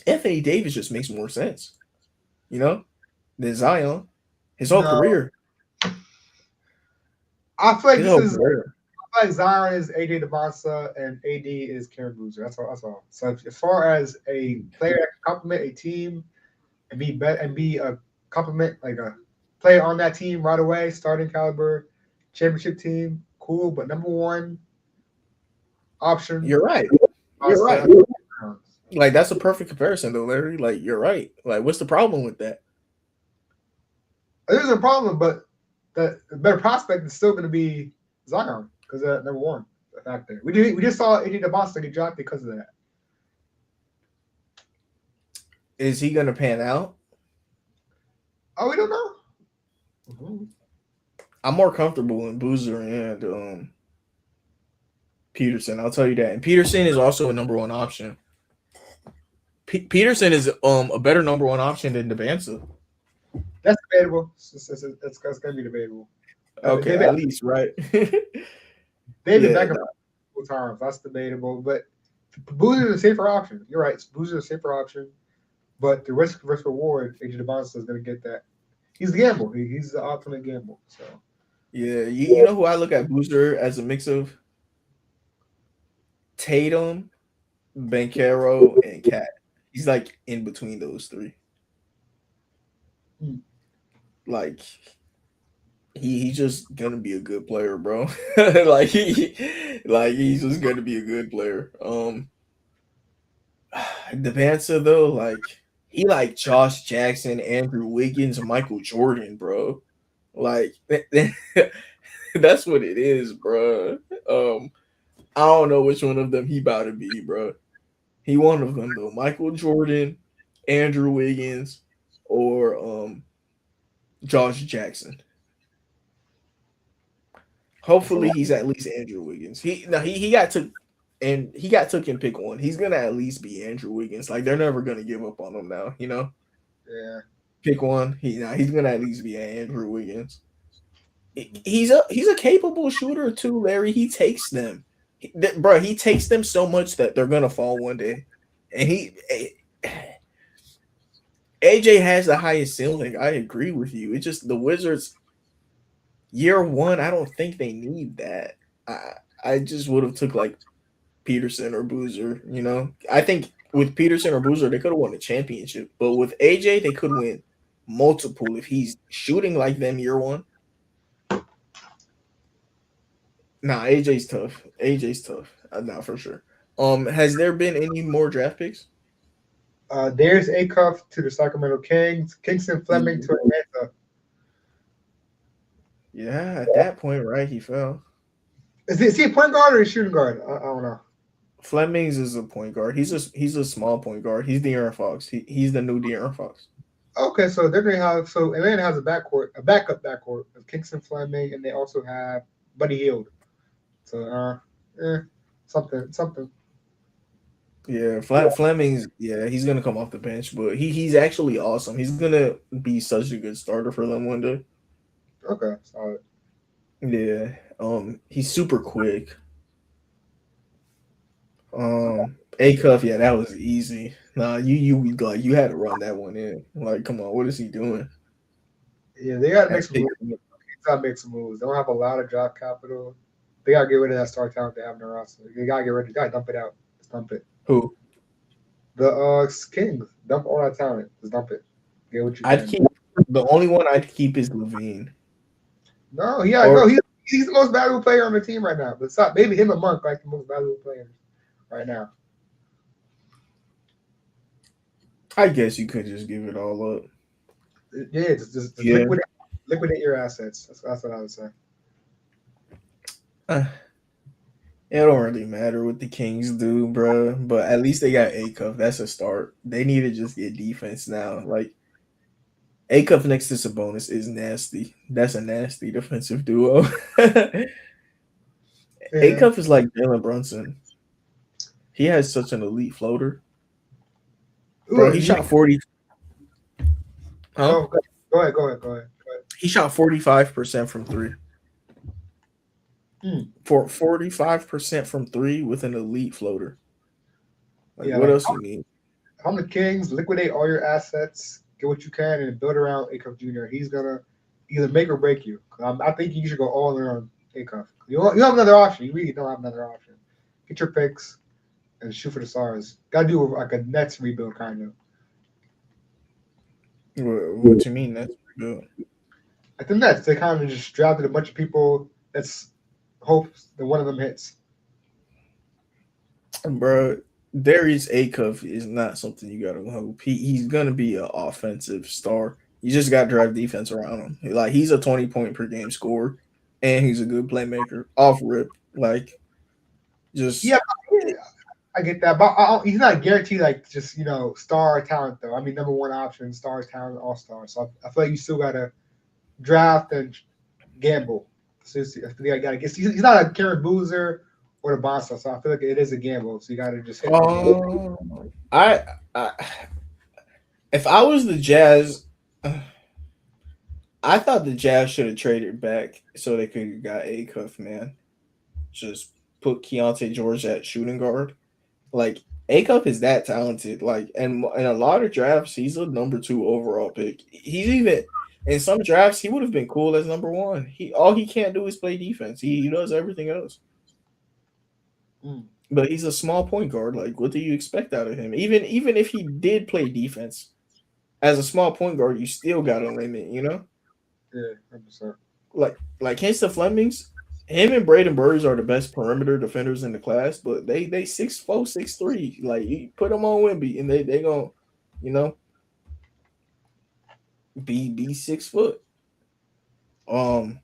Anthony Davis just makes more sense, you know, than Zion. His whole No, career, I feel like his this whole is career. I feel like Zion is AJ DeBosa and AD is Karen Boozer. That's all. That's all. So as far as a player that can complement a team and be better and be a complement like a player on that team right away, starting caliber, championship team, cool. But number one option, You're right. You're right. DeBosa. Like that's a perfect comparison, though, Larry. Like you're right. Like what's the problem with that? There's a problem, but the better prospect is still going to be Zion because number one factor. We just saw AD DeBosa get dropped because of that. Is he gonna pan out? Oh, we don't know. Mm-hmm. I'm more comfortable in Boozer and Peterson. I'll tell you that. And Peterson is also a number one option. Peterson is a better number one option than Devanza. That's debatable. It's going to be debatable. Okay, They at least right. they've been Yeah, back and forth times. That's debatable. But Boozer is a safer option. You're right. Boozer is a safer option. But the risk versus reward, AJ DeBosa is going to get that. He's the gamble. He's the ultimate gamble. So yeah. You know who I look at Boozer as a mix of Tatum, Bankero, and Cat. He's like in between those three. hmm. Like he's just gonna be a good player, bro. like he's just gonna be a good player. Devanza though, like he like Josh Jackson, Andrew Wiggins, Michael Jordan, bro. Like that's what it is, bro. I don't know which one of them he about to be, bro. He one of them though. Michael Jordan, Andrew Wiggins, or Josh Jackson. That's a Hopefully lot. he's at least Andrew Wiggins. He got took and he got took in pick one. He's gonna at least be Andrew Wiggins. Like they're never gonna give up on him now, you know? Yeah. Pick one. He's gonna at least be Andrew Wiggins. He's a capable shooter too, Larry. He takes them. Bro, he takes them so much that they're gonna fall one day. And AJ has the highest ceiling. I agree with you. It's just the Wizards year one. I don't think they need that. I just would have took like Peterson or Boozer. You know, I think with Peterson or Boozer they could have won a championship, but with AJ they could win multiple if he's shooting like them year one. Nah, AJ's tough. AJ's tough. Nah, for sure. Has there been any more draft picks? There's Acuff to the Sacramento Kings. Kingston Fleming Yeah, to Atlanta. yeah, at that point, right? He fell. Is he a point guard or a shooting guard? I don't know. Flemings is a point guard. He's a small point guard. He's De'Aaron Fox. He's the new De'Aaron Fox. Okay, so they're gonna have Atlanta has a backup backcourt of Kingston Fleming, and they also have Buddy Hield. So something. Yeah, Fleming's. Yeah, he's gonna come off the bench, but he's actually awesome. He's gonna be such a good starter for them one day. Okay, solid. Yeah. He's super quick. A cuff. Yeah, that was easy. Nah, you had to run that one in. Like, come on, what is he doing? Yeah, they gotta make At some pick moves. Gotta make some moves. They don't have a lot of draft capital. They gotta get rid of that star talent they have in their roster. They gotta get rid of it. Gotta dump it out. Just dump it. who? The Kings dump all that talent. Just dump it. Get what you I'd can. keep the only one I'd keep is Levine. No, yeah, no, Or he's the most valuable player on the team right now. But stop, maybe him and Monk like the most valuable players right now. I guess you could just give it all up. Yeah, just Yeah. liquidate your assets. That's what I would say. Uh, It don't really matter what the Kings do, bro. But at least they got A Cup. That's a start. They need to just get defense now. Like A Cup next to Sabonis is nasty. That's a nasty defensive duo. A Yeah. Cup is like Jalen Brunson. He has such an elite floater, bro. Ooh, He you shot 40. Huh? go, go ahead, go ahead, go ahead. Go ahead. He shot 45% from three. Hmm. For 45% from three with an elite floater. Like Yeah, what like else you need? if I'm the Kings, liquidate all your assets, get what you can, and build around Acuff Jr. He's gonna either make or break you. I think you should go all in on Acuff. You have another option. You really don't have another option. Get your picks and shoot for the stars. Gotta do like a Nets rebuild kind of. What you mean? That's good. Like the Nets, they kind of just drafted a bunch of people. That's hopes that one of them hits. Bro, Darius Acuff is not something you gotta hope. He's gonna be an offensive star. You just got to drive defense around him. Like he's a 20 point per game scorer, and he's a good playmaker off rip. Like Yeah, just I get that, but he's not guaranteed like just star talent though. I mean, number one option, star talent, all star. So I feel like you still gotta draft and gamble. So I feel like I gotta guess he's not a Karen Boozer or the Bonster, so I feel like it is a gamble. So you gotta just hit the gamble. um, I, I if I was the Jazz, I thought the Jazz should have traded back so they could have got Acuff. Man, just put Keontae George at shooting guard. Like Acuff is that talented. Like and in a lot of drafts, he's a number two overall pick. He's even in some drafts he would have been cool as number one. He all he can't do is play defense. He does everything else. Mm. But he's a small point guard. Like what do you expect out of him? Even if he did play defense as a small point guard, you still got a limit. You know, Yeah, 100%. like Kingston Flemings. Him and Braden Burrs are the best perimeter defenders in the class, but they 6'4", 6'3". Like you put them on Wimby, and they gonna, you know, be 6 foot. Um,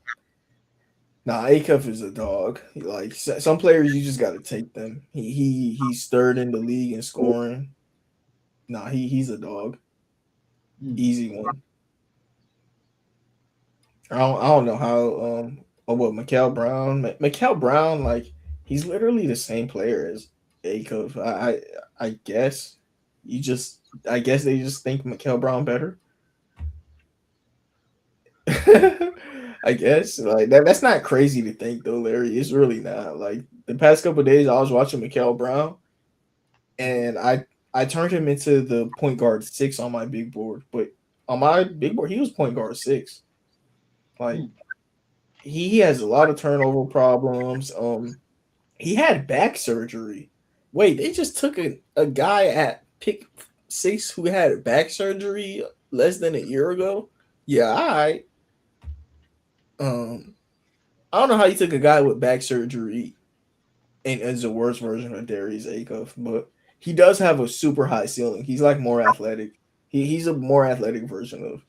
nah, Acuff is a dog. Like some players, you just got to take them. He's third in the league in scoring. Nah, he's a dog. Mm. Easy one. I don't know how what Mikal Brown Mikal Brown like he's literally the same player as Acuff. I guess you just I guess they just think Mikal Brown better. I guess like that's not crazy to think though, Larry. It's really not. Like the past couple days, I was watching Mikal Brown, and I turned him into the point guard six on my big board, but on my big board he was point guard six. Like Mm. he has a lot of turnover problems. He had back surgery. Wait, they just took a guy at pick six who had back surgery less than a year ago. Yeah, um I don't know how you took a guy with back surgery and is the worst version of Darius Acuff, but he does have a super high ceiling. He's like more athletic. He's a more athletic version of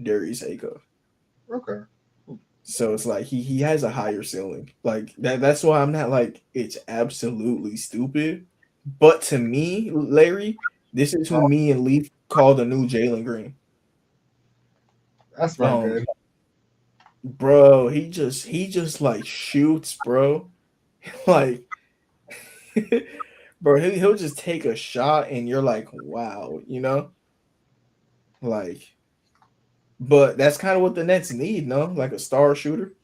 Darius Acuff. Okay. So it's like he has a higher ceiling. Like that's why I'm not like it's absolutely stupid. But to me, Larry, this is who me and Leaf call the new Jalen Green. That's not Um, good. bro, he just like shoots, bro. Like, bro, he'll just take a shot and you're like, wow, you know, like. But that's kind of what the Nets need, no? Like a star shooter.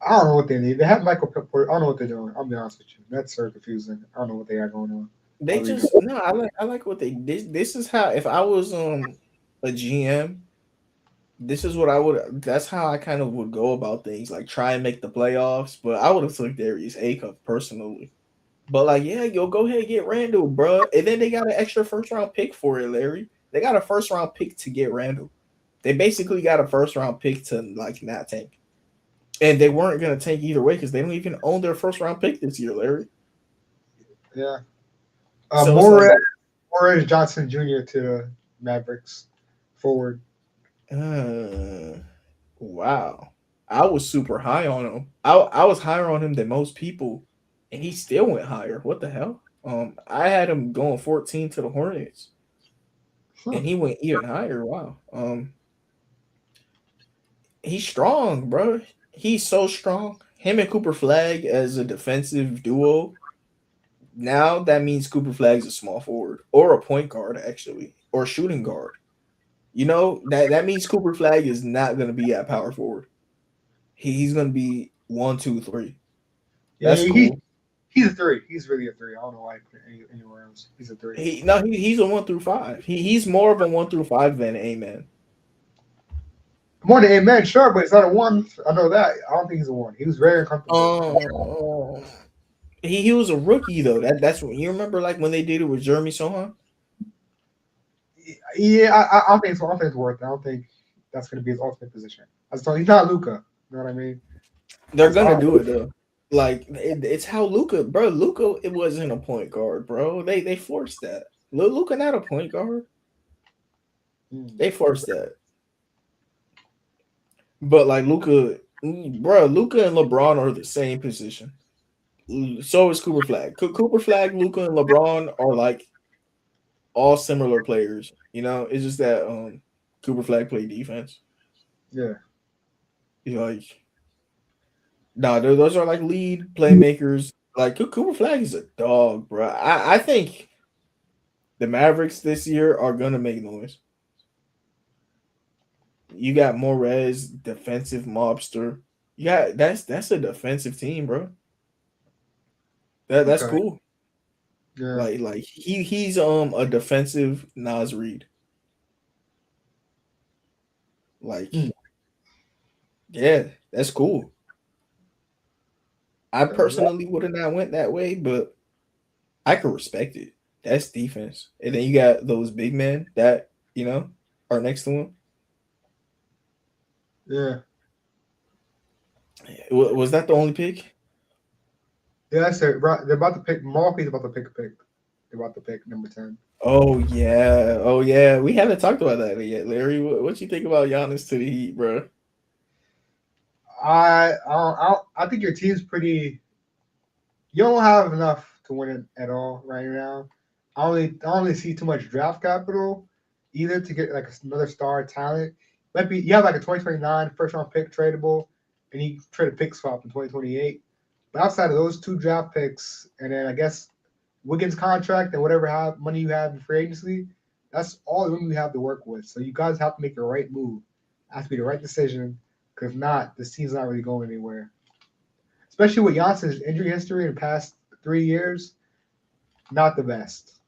I don't know what they need. They have Michael Pickford. I don't know what they're doing. I'll be honest with you. That's so confusing. I don't know what they got going on. I They really just no, I like what they this is how if I was a GM, this is what I would that's how I kind of would go about things, like try and make the playoffs, but I would have took Darius Acuff personally. But like, yeah, yo, go ahead and get Randall, bro. And then they got an extra first round pick for it, Larry. They got a first round pick to get Randall. They basically got a first round pick to like not tank. And they weren't gonna tank either way because they don't even own their first round pick this year, Larry. yeah. So it's like Morris Johnson Jr. to the Mavericks forward. Uh, wow. I was super high on him. I was higher on him than most people. and he still went higher. What the hell? I had him going 14 to the Hornets, Huh. and he went even higher. Wow. He's strong, bro. He's so strong. Him and Cooper Flag as a defensive duo. Now that means Cooper Flag's a small forward or a point guard, actually, or shooting guard. That means Cooper Flag is not going to be at power forward. He's going to be one, two, three. Yeah, That's cool. he's a three. He's really a three. I don't know why I put anywhere else. He's a three. He's a 1 through 5. He's more of a 1 through 5 than a man. More than amen, sure, but it's not a one. I know that. I don't think he's a one. He was very uncomfortable. Um, he was a rookie though. That's what you remember, like when they did it with Jeremy Sohan. Yeah, I don't think it's. I don't think it's worth it. I don't think that's going to be his ultimate position. I was telling you, he's not Luca. You know what I mean? They're It's gonna hard. do it though. Like it's how Luca, bro. Luca, it wasn't a point guard, bro. They forced that. Luca not a point guard. Mm. They forced that. But like Luca, bro, Luca and LeBron are the same position. So is Cooper Flag. Cooper Flag, Luca, and LeBron are like all similar players. It's just that Cooper Flag played defense. Yeah. Like, nah, those are like lead playmakers. Like Cooper Flag is a dog, bro. I think the Mavericks this year are gonna make noise. You got Morez, defensive mobster. Yeah, that's a defensive team, bro. That's Okay. cool. Yeah. Like he's a defensive Nas Reed. Mm. Like, yeah, that's cool. I Okay. personally would have not went that way, but I could respect it. That's defense. And then you got those big men that, are next to him. Yeah. Was that the only pick? Yeah. That's it. Right. They're about to pick. Milwaukee's about to pick a pick. They're about to pick number 10. Oh yeah. Oh yeah. We haven't talked about that yet, Larry. What you think about Giannis to the Heat, bro? I think your team's pretty. You don't have enough to win it at all right now. I only see too much draft capital either to get like another star talent. Might be you have like a 2029 first round pick tradable, and you trade a pick swap in 2028. But outside of those two draft picks, and then I guess Wiggins contract and whatever money you have in free agency, that's all the room you have to work with. So you guys have to make the right move. It has to be the right decision, because if not, this team's not really going anywhere. Especially with Giannis' injury history in the past 3 years, not the best.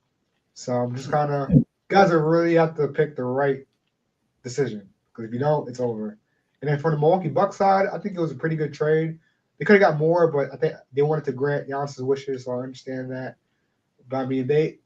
So I'm just kind of guys are really have to pick the right decision, because if you don't, it's over. And then for the Milwaukee Bucks side, I think it was a pretty good trade. They could have got more, but I think they wanted to grant Giannis' wishes, so I understand that. But I mean, they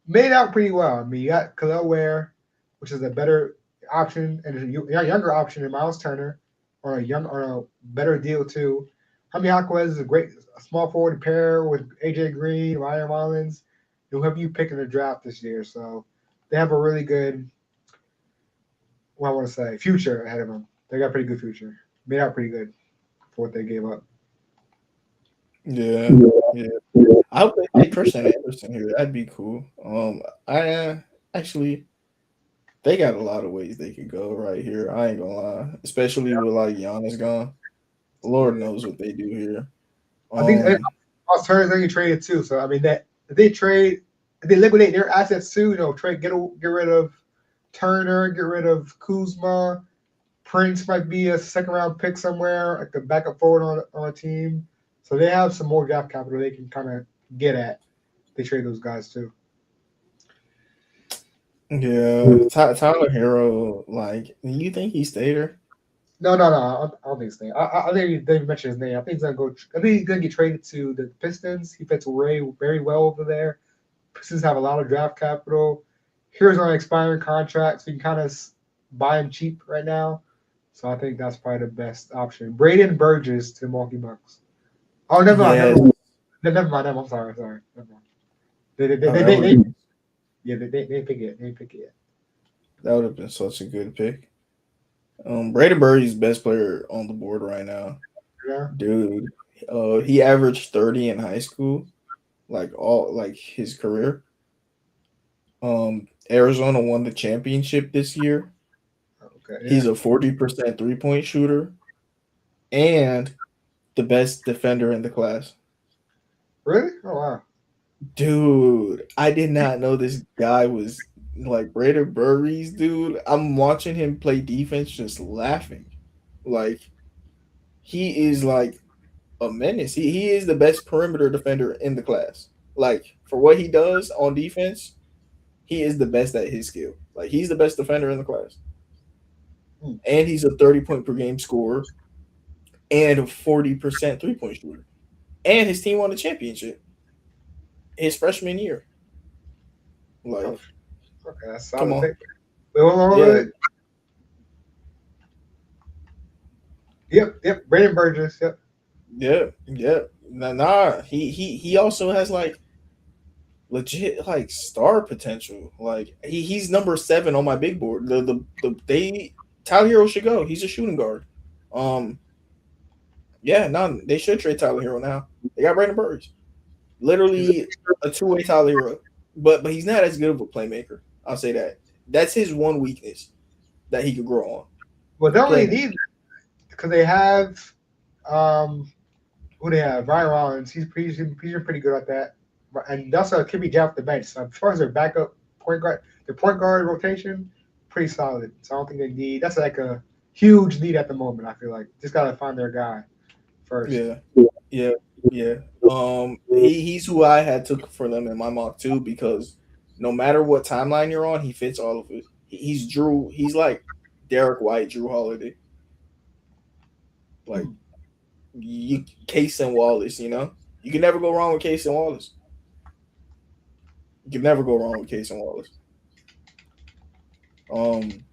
made out pretty well. I mean, you got Khalil Ware, which is a better option and a younger option than Miles Turner, on a better deal too. Jaime Jaquez is a great small forward pair with AJ Green, Ryan Rollins, whoever you pick in the draft this year. So they have a really good, what I want to say, future ahead of them. They got a pretty good future. Made out pretty good for what they gave up. Yeah. Yeah. I hope they take Christian Anderson here. That'd be cool. I actually they got a lot of ways they could go right here. I ain't gonna lie, especially with like Giannis gone. Lord knows what they do here. I think Um, Miles Turner's going to get traded too. So I mean that if they trade, if they liquidate their assets too, get rid of Turner, get rid of Kuzma. Prince might be a second round pick somewhere, like a backup forward on a team. So they have some more draft capital they can kind of get at. They trade those guys too. yeah, Tyler Hero. Like, you think he stayed there? No. I don't think his name. I think they mentioned his name. I think he's gonna go. I think he's gonna get traded to the Pistons. He fits very well over there. Pistons have a lot of draft capital. Here's on an expiring contract, so you can kind of buy him cheap right now. So I think that's probably the best option. Braden Burgess to the Milwaukee Bucks. Oh, never mind, Yeah, never mind. I'm sorry. Never mind. oh, that would have Yeah, they pick it. They pick it. that would have been such a good pick. Brady Birdie's best player on the board right now, Yeah. dude. He averaged 30 in high school, like his career. Arizona won the championship this year. Okay, yeah. He's a 40% 3-point shooter and the best defender in the class. Really? Oh wow. Dude, I did not know this guy was like Braden Burries, dude. I'm watching him play defense just laughing. Like he is like a menace. He is the best perimeter defender in the class. Like for what he does on defense, he is the best at his skill. Like he's the best defender in the class. Hmm. And he's a 30 point per game scorer and a 40% 3-point shooter. And his team won the championship his freshman year. Oh, Like, okay, that's come solid on. take. Wait, hold on, Yeah, wait. Yep, yep. Brandon Burgess. Yep. yeah, yeah. Nah. He also has like legit like star potential. Like he's number 7 on my big board. The they Tyler Hero should go. He's a shooting guard. Um, yeah, no, they should trade Tyler Hero now. They got Brandon Burris. He's a, Literally a two-way Tyler Hero. But he's not as good of a playmaker. I'll say that. That's his one weakness that he could grow on. well, they only Playmaker. need because they have um who they have Ryan Rollins. He's pretty good at that, and also can be down off the bench. So as far as their backup point guard, their point guard rotation, pretty solid. So I don't think they need. That's like a huge need at the moment. I feel like just gotta find their guy first. Yeah. Yeah. Yeah. He's who I had took for them in my mock too because no matter what timeline you're on, he fits all of it. He's like Derek White, Drew Holiday. Like Hmm. you Case and Wallace, you know? You can never go wrong with Case and Wallace. You can never go wrong with Case and Wallace. Um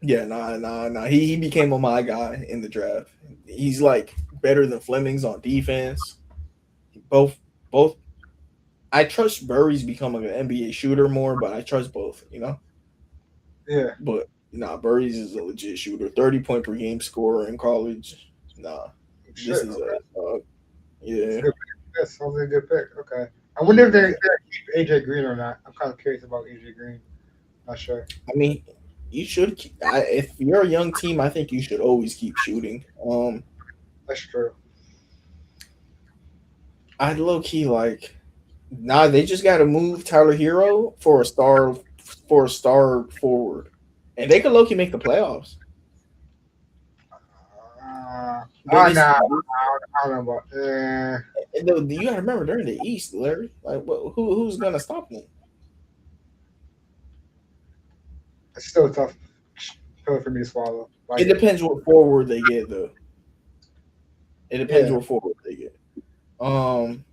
yeah, nah. He became a my guy in the draft. He's like better than Fleming's on defense. Both both I trust Burry's becoming an NBA shooter more, but I trust both, you know? Yeah, But nah, Burry's is a legit shooter. 30 point per game scorer in college. Nah. This shit. is Okay, it's a yeah. good pick. That sounds like a good pick. Okay, I wonder if Yeah. they keep AJ Green or not. I'm kind of curious about AJ Green. Not sure. I mean, you should keep, if you're a young team, I think you should always keep shooting. That's true. I'd low key like nah, they just gotta move Tyler Hero for a star forward. And they could low key make the playoffs. But Nah, I don't know about. you gotta remember they're in the East, Larry. Like, who's gonna stop them? It's still a tough pill for me to swallow. It Like, depends what forward they get, though. It depends yeah, what forward they get. Um,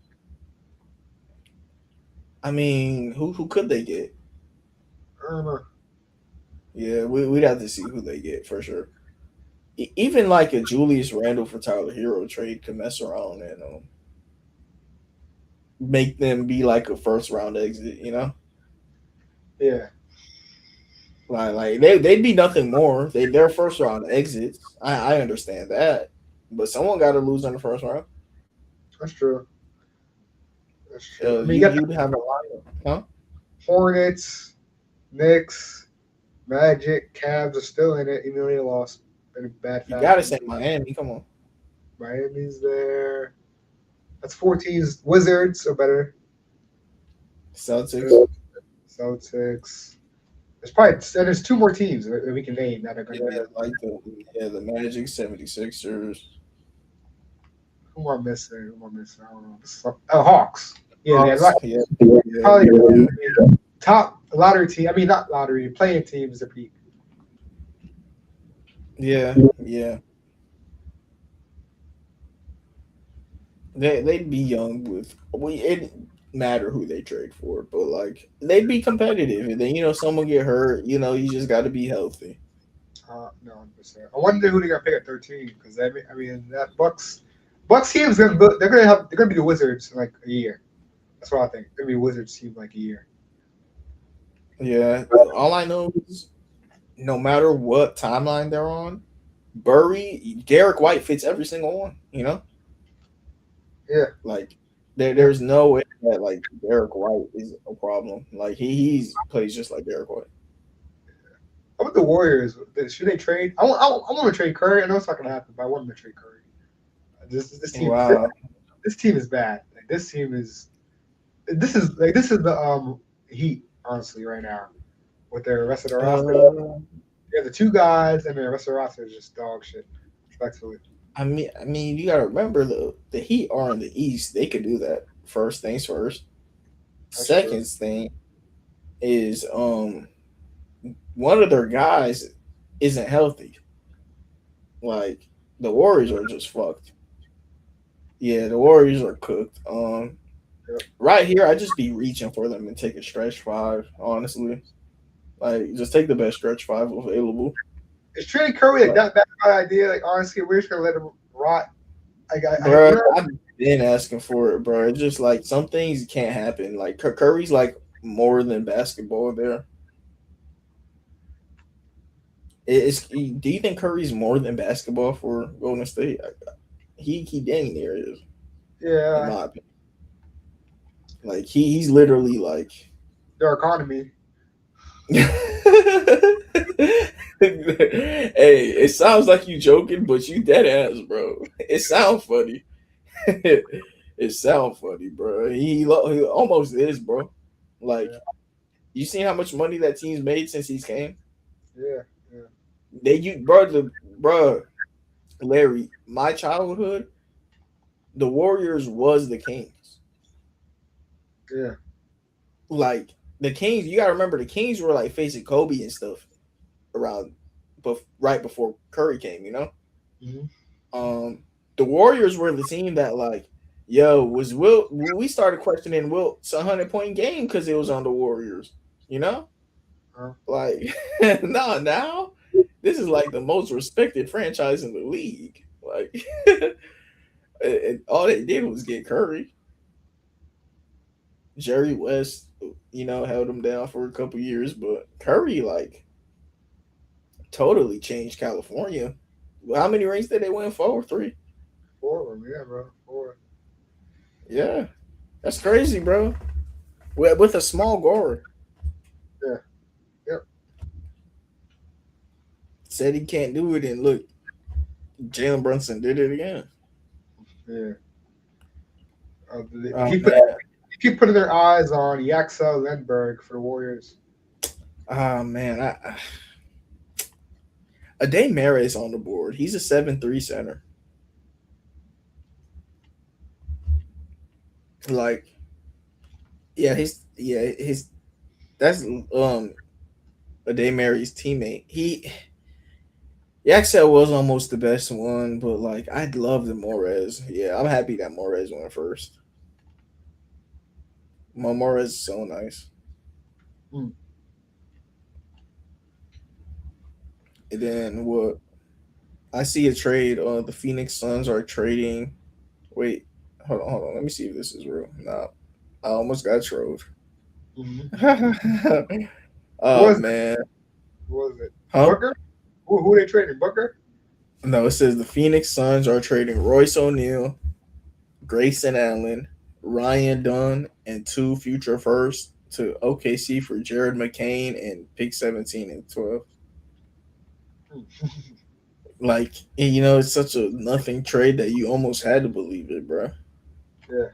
I mean, who could they get? I don't know. Yeah, we'd have to see who they get for sure. Even like a Julius Randle for Tyler Hero trade could mess around and make them be like a first round exit. You know, Yeah, like they'd be nothing more. They're first round exits. I understand that, but someone got to lose in the first round. that's true. That's true. I mean, you got the You'd have a lineup, huh? Hornets, Knicks, Magic, Cavs are still in it, even though they lost in a bad You got to fashion. say Miami. Come on, Miami's there. That's 14's Wizards are better. Celtics. Uh, Celtics. There's two more teams that we can name that are going Yeah, to be. like the Magic 76ers. Who am I missing? Who am I missing? I don't know. Oh, Hawks. Yeah, they had Hawks. Yeah, yeah, probably yeah, top lottery team. I mean, not lottery, playing teams to beat. yeah. They'd be young with it didn't matter who they trade for, but like they'd be competitive. And then someone get hurt. You just got to be healthy. No, 100%. I wonder who they got to pick at 13 because I mean that Bucks team's they're gonna be the Wizards in like a year. That's what I think. They're gonna be a Wizards team like a year. Yeah. All I know is no matter what timeline they're on, Derek White fits every single one. You know. Yeah, Like yeah. there's no way that like Derek White is a problem. Like he's plays just like Derek White. How about the Warriors? Should they trade? I want to trade Curry. I know it's not gonna happen, but I want them to trade Curry. This team Wow. this team is bad. Like this is the Heat honestly right now with their rest of the roster. Uh, They have the two guys, and the rest of the roster is just dog shit. Respectfully, you gotta remember the Heat are in the East. They could do that. First things first. that's true. Second thing is one of their guys isn't healthy. Like the Warriors are just fucked. Yeah, the Warriors are cooked. Yep. Right here, I just be reaching for them and take a stretch five. Honestly, like just take the best stretch five available. Is trading Curry like Like, that bad of an idea? Like honestly, we're just gonna let him rot. bro, You know, I've been asking for it, bro. It's just like some things can't happen. Like Curry's like more than basketball. There, it's. Do you think Curry's more than basketball for Golden State? He dang near is, in yeah, my opinion. Like he's literally like. their economy. Hey, it sounds like you joking, but you dead ass, bro. It sounds funny. It sounds funny, bro. He almost is, bro. Like Yeah, you seen how much money that team's made since he's came? yeah, yeah, Bro, Larry. My childhood, the Warriors was the Kings. yeah. Like the Kings, you gotta remember the Kings were like facing Kobe and stuff around, but right before Curry came, you know. Mm-hmm. Um, the Warriors were the team that like, yo, was Will? We started questioning Wilt's 100-point game because it was on the Warriors, you know. Uh, Like, no, now this is like the most respected franchise in the league. Like, all they did was get Curry. Jerry West, held him down for a couple years, but Curry like totally changed California. Well, how many rings did they win? 4 or 3? four of them, yeah, bro. Four. Yeah, that's crazy, bro. With a small guard, Yeah, yep, said he can't do it, and look, Jalen Brunson did it again. yeah. Oh man, They keep putting their eyes on Yaxa Lindbergh for the Warriors. oh man, Ade Mara is on the board. He's a 7'3" center. Like, his that's Ade Mary's teammate. Yaxel was almost the best one, but like I'd love the Morez. Yeah, I'm happy that Morez went first. Morez is so nice. Hmm. And then what I see a trade. The Phoenix Suns are trading. Wait, hold on. Let me see if this is real. Nah, I almost got trolled. Mm-hmm. Who Oh was it? man, Who was it? huh? Booker? Who they trading? Booker? No, it says the Phoenix Suns are trading Royce O'Neal, Grayson Allen, Ryan Dunn, and 2 future firsts to OKC for Jared McCain and pick 17 and 12. Like, and it's such a nothing trade that you almost had to believe it, bro. Yeah.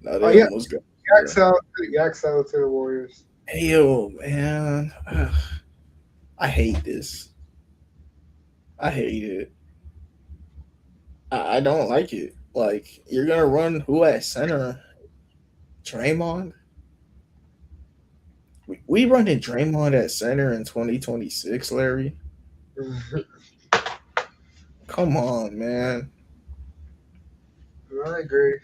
No, Oh they yeah, almost got it, bro. Yaxa to the Warriors. Hey, yo, man. Ugh, I hate this. I hate it. I don't like it. Like, you're going to run who at center? Draymond? We running Draymond at center in 2026, Larry. Come on, man. I agree.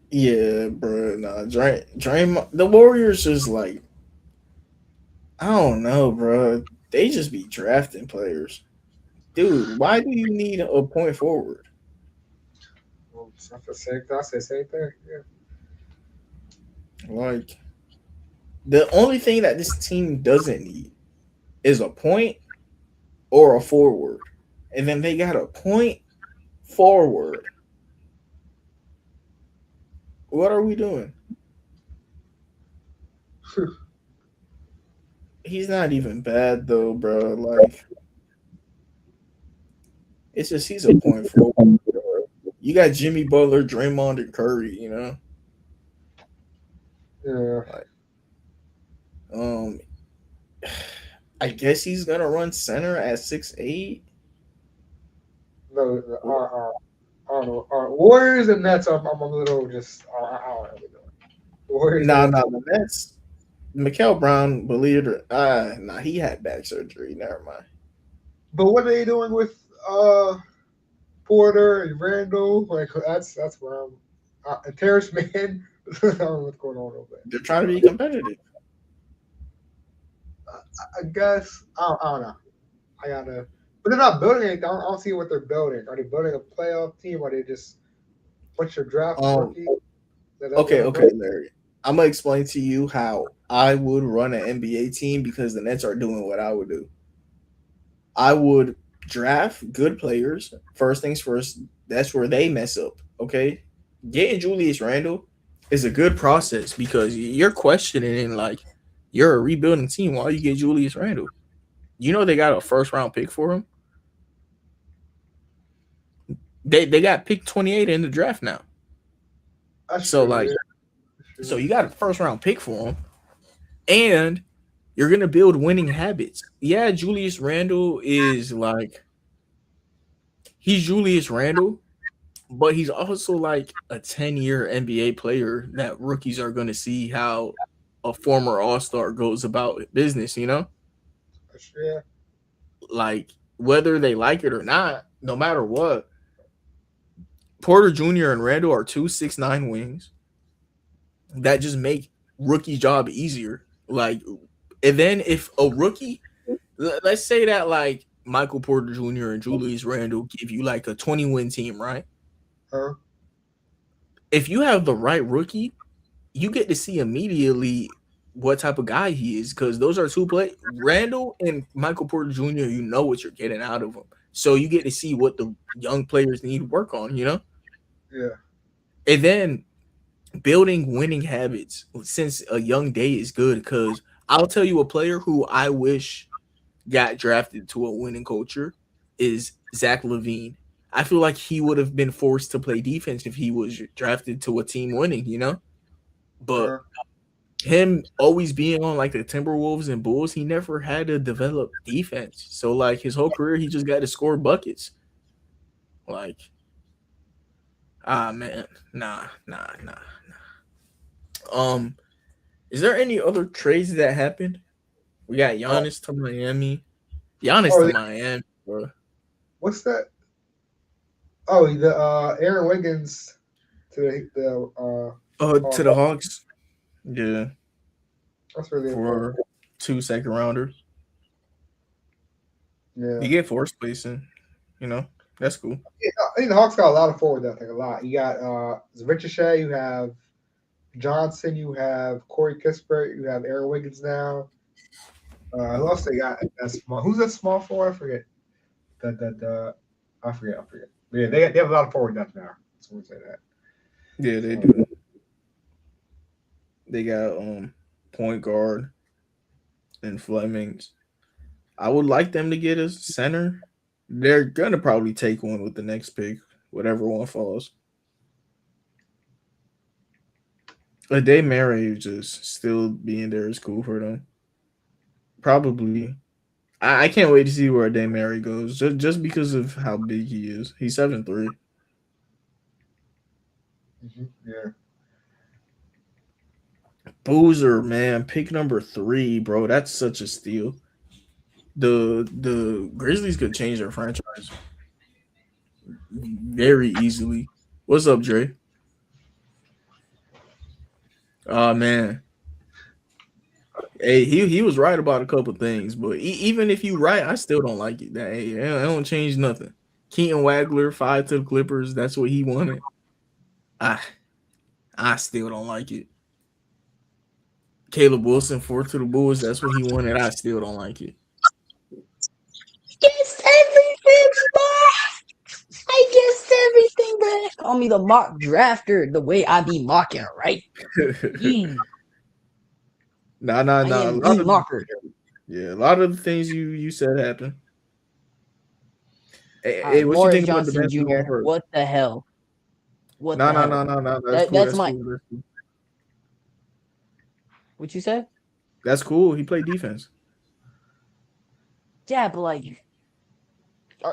Yeah, bro. Nah, Draymond. The Warriors just like I don't know, bro. They just be drafting players, dude. Why do you need a point forward? Well, I feel same. I say same thing. Yeah. Like the only thing that this team doesn't need is a point or a forward, and then they got a point Forward. What are we doing? He's not even bad though, bro. Like it's just he's a point forward. You got Jimmy Butler, Draymond, and Curry. You know, Yeah. like um, I guess he's gonna run center at 6'8". No, I don't know. Warriors and Nets, I'm a little just, I don't really know. Warriors Nah, and nah, the Nets. Mikael Brown, believe it or nah, he had back surgery. Never mind. but what are they doing with Porter and Randall? Like that's where I'm. Terrence Mann, I don't know what's going on over They're trying to be competitive. there. I guess I don't know. I gotta, but they're not building anything. I don't see what they're building. Are they building a playoff team? Are they just bunch of draft Um, rookies? That's what okay, they're okay, building. Larry. I'm gonna explain to you how I would run an NBA team because the Nets are doing what I would do. I would draft good players. First things first, that's where they mess up. Okay. Getting Julius Randle is a good process because you're questioning like you're a rebuilding team. Why you get Julius Randle? You know they got a first round pick for him. They got pick 28 in the draft now. That's So true. like Yeah, that's so true. you got a first round pick for him and you're gonna build winning habits. Yeah, Julius Randle is like he's Julius Randle, but he's also like a 10-year NBA player that rookies are going to see how a former all-star goes about business, you know? That's true. Yeah. Like whether they like it or not, no matter what, Porter Jr. and Randall are 2'6'9" wings that just make rookie job easier. Like and then if a rookie let's say that like Michael Porter Jr. and Julius Randle give you like a 20-win team, right? Huh? If you have the right rookie, you get to see immediately what type of guy he is because those are two play Randall and Michael Porter Jr. You know what you're getting out of them, so you get to see what the young players need to work on, you know, Yeah. and then building winning habits since a young day is good because I'll tell you a player who I wish got drafted to a winning culture is Zach Levine. I feel like he would have been forced to play defense if he was drafted to a team winning, you know, but Huh? him always being on like the Timberwolves and Bulls, he never had to develop defense. So like his whole career, he just got to score buckets. Like, man, nah. Um, is there any other trades that happened? We got Uh, Giannis to Miami. Giannis oh, to Miami, bro. what's that? Oh, the Aaron Wiggins to the To Hawks. the Hawks. Yeah, That's really important. for 2 second rounders. Yeah. You get force spacing. You know, that's cool. Yeah, I think the Hawks got a lot of forward depth, like a lot. You got Ricochet, you have Johnson, you have Corey Kispert, you have Aaron Wiggins now. Who else they got? That's small. Who's that small forward? I forget. I forget. But yeah, they have a lot of forward depth now. So we'll say that. Yeah, they So, do. They got point guard and Flemings. I would like them to get a center. They're gonna probably take one with the next pick, whatever one falls. A day marriage just still being there is cool for them. Probably. I can't wait to see where a day Mary goes. Just because of how big he is. He's 7'3". yeah. Boozer, man, pick number 3, bro. That's such a steal. The Grizzlies could change their franchise very easily. What's up, Dre? Oh man, hey, he was right about a couple things, but even if you right, I still don't like it. That hey, it don't change nothing. Keaton Wagler 5 to the Clippers. That's what he wanted. I I still don't like it. Caleb Wilson 4 to the Bulls. That's what he wanted. I still don't like it. Guess everything, boy. I guessed call me the mock drafter the way I be mocking, right? Mm, Nah, nah, I nah. am the mocker. A lot of the things you said happened. Hey, what you Morris think about the Johnson basketball Jr. part? What the hell? What No, the no, hell? no, no, no. That's cool. That's That's my. cool. That's cool. What you said? That's cool. He played defense. Yeah, but like,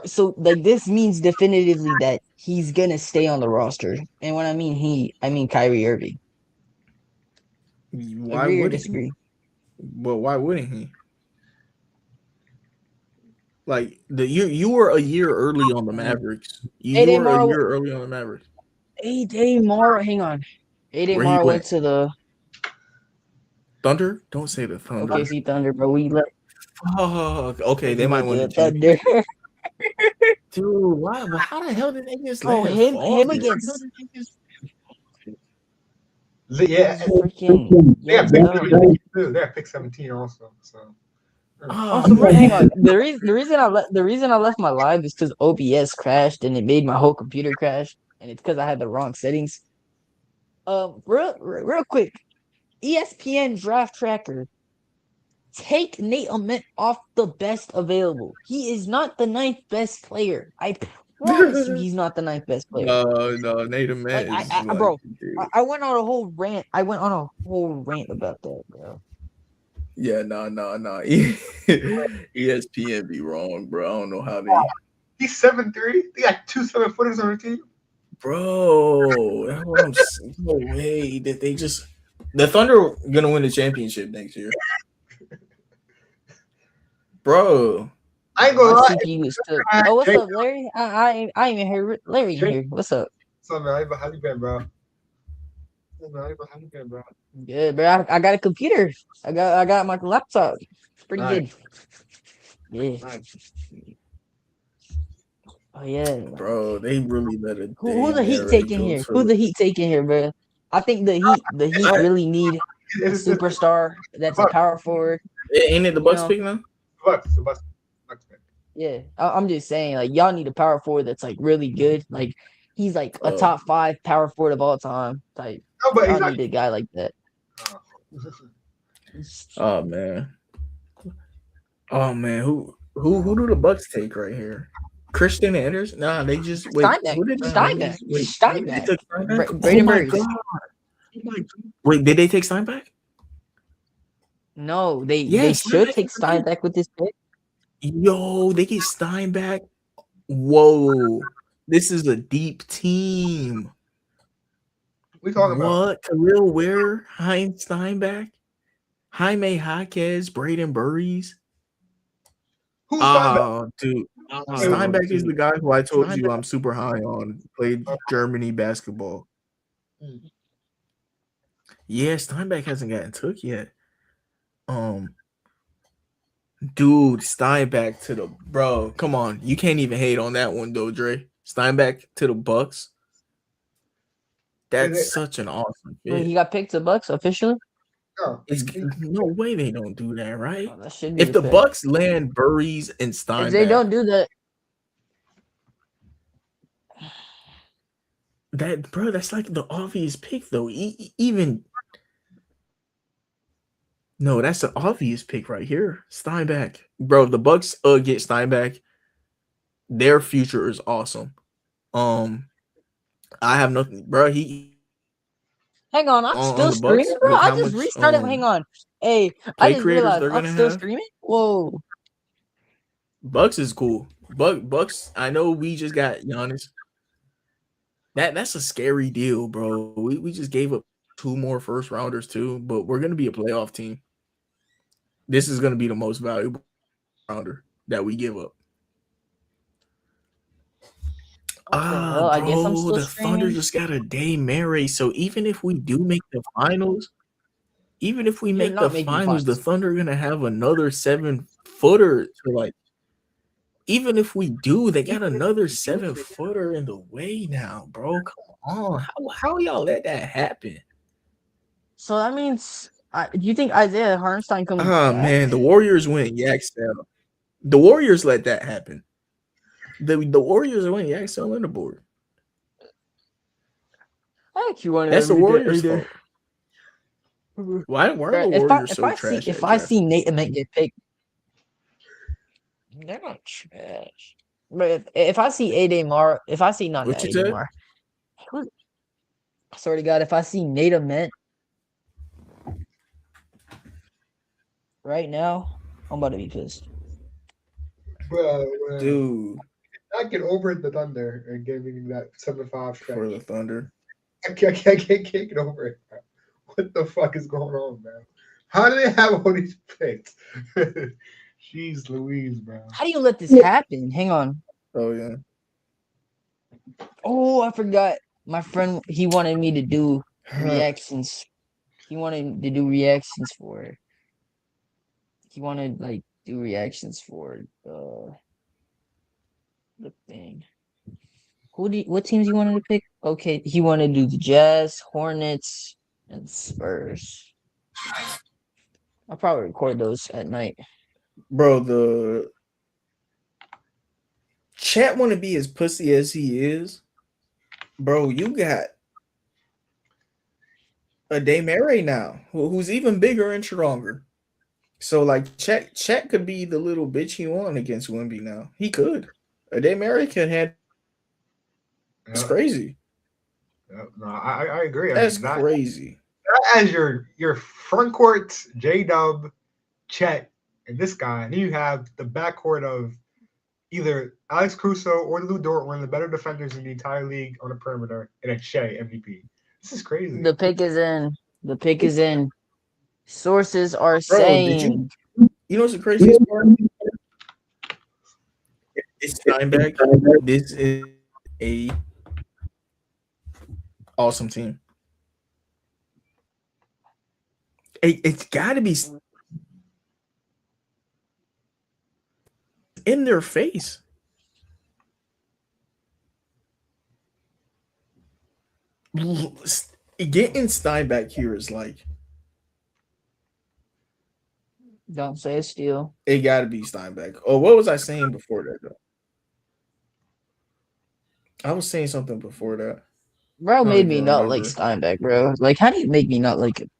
so like this means definitively that he's gonna stay on the roster. And when I mean he, I mean Kyrie Irving. Why Agree or wouldn't he? disagree? But why wouldn't he? Like you were a year early on the Mavericks. You AD were a Mara, year early on the Mavericks. AD Mara, hang on. AD Where he Mara went went? to the Thunder? Don't say the Thunder. OKC Thunder, but we let Fuck. Okay, they he might went to win the the Thunder. championship. Dude, why? Well, how the hell did they just Bro, let him him fall there? against Yeah, he's freaking they got young pick dumb. 17 too. They got pick 17 also. So Oh Also, bro, hang on. man, The reason I left my live is because OBS crashed and it made my whole computer crash, and it's because I had the wrong settings. Real quick, ESPN Draft Tracker. Take Nate Ament off the best available. He is not the ninth best player. I promise you, he's not the ninth best player. no, Nathan Like Matt is like, bro, dude. I went on a whole rant. I went on a whole rant about that, bro. Yeah, no. ESPN be wrong, bro. I don't know how they, he's 7'3". They got 2 7-footers on the team. bro. That's what I'm saying. No way that they just the Thunder gonna win the championship next year, bro. I ain't gonna My lie. CPU is took. Oh, what's up, Larry? I ain't even heard Larry in here. What's up? So man, how you been, bro? How you been, bro? Good, bro. I got a computer. I got my laptop. It's pretty Nice. good. Yeah. Nice. Oh yeah. Bro, they really let a Who Dame the Heat Murray taking go here? Who to. the Heat taking here, bro? I think the Heat I, really need a It's the superstar that's a Bucks. power forward. ain't it the You Bucks know, pick now? Bucks. The Bucks. Bucks pick. yeah. I'm just saying, like y'all need a power forward that's like really good. Like he's like a Oh, top 5 power forward of all time. Like No, but he's y'all not. need a guy like that. Oh. oh man. Oh man, who do the Bucks take right here? Christian Anderson? Nah, they just wait. Steinbeck, Who did they Steinbeck, wait? They Steinbeck, took Steinbeck. Oh Braden my Burns. god! Oh my god! Wait, did they take Steinbeck? No, Yeah, they should Steinbeck take is the pick. Steinbeck with this pick. Yo, they get Steinbeck. Whoa, this is a deep team. We talking about What? Khalil Ware, Heinz Steinbeck, Jaime Jaquez, Braden Burries. who's Steinbeck? Oh, dude. Steinbeck is the guy who I told you I'm super high on. Played Germany basketball. Hmm. Yeah, Steinbeck hasn't gotten took yet. Um, dude, Steinbeck to the bro. Come on, you can't even hate on that one though, Dre. Steinbeck to the Bucks. That's such an awesome Wait, fit. he got picked to Bucks officially. No. It's no way they don't do that, right? Oh, that should be If the pick. Bucks land Burries and If they Steinbeck, don't do that, that's like the obvious pick though. Even no, that's an obvious pick right here. Steinbeck, bro. The Bucks get Steinbeck. Their future is awesome. I have nothing, bro. He hang on, I'm on still the Bucks streaming, bro. with I how just much restarted. Hang on. Hey, I play just creators realized they're I'm gonna still have. streaming. Whoa. Bucks is cool. Bucks. I know we just got Giannis. That's a scary deal, bro. We just gave up 2 more first rounders too, but we're gonna be a playoff team. This is gonna be the most valuable rounder that we give up. What the hell? I guess I'm Bro, still the Thunder streaming. just got a Dame Murray. So even if we do make the finals, even if we You're make the not making finals, the finals. Thunder are gonna have another 7-footer to like. Even if we do, they got another 7-footer in the way now, bro. Come on, how y'all let that happen? So that means, do you think Isaiah Hartenstein comes Ah back? man, the Warriors win. Yak sell. The Warriors let that happen. The Warriors win. Yak sell on the board. I actually wanted That's the them to get Warriors' A-Day. fault. Why are the Bruh, Warriors so trash if at I draft? see Nate Ament get picked, they're not trash. But if I see A-Day Mar, if I see not What you A-Day said? Mar, I swear to God, if I see Nate Ament right now, I'm about to be pissed. Bro, Dude, I get over the Thunder and getting that 7-5 for the stretch. Thunder. I can't get over it. Bro. What the fuck is going on, man? How do they have all these picks? Jeez Louise, bro. How do you let this happen? Hang on. Oh yeah. Oh, I forgot. My friend, he wanted me to do reactions. He wanted to do reactions for. He wanted like do reactions for the thing. What teams he wanted to pick? Okay, he wanted to do the Jazz, Hornets, and Spurs. I'll probably record those at night. Bro, the chat want to be as pussy as he is. Bro, you got a Daymare now, who's even bigger and stronger. So like Chet could be the little bitch he won against Wemby now. He could. A Daymare could have. That's Yeah, crazy. yeah. No, I agree. I That's mean, crazy. that as your front court, J Dub, Chet, and this guy, and then you have the backcourt of either Alex Caruso or Lou Dort, one of the better defenders in the entire league on the perimeter, and a Shea MVP. This is crazy. The pick is in. The pick is in. Sources are Bro, did saying. you know what's the craziest part? It's Steinbeck. This is a awesome team. It's got to be in their face. Getting Steinbeck here is like Don't say a steal. it got to be Steinbeck. Oh, what was I saying before that though? I was saying something before that. Bro I don't made me even not like remember. Steinbeck, bro. Like, how do you make me not like him?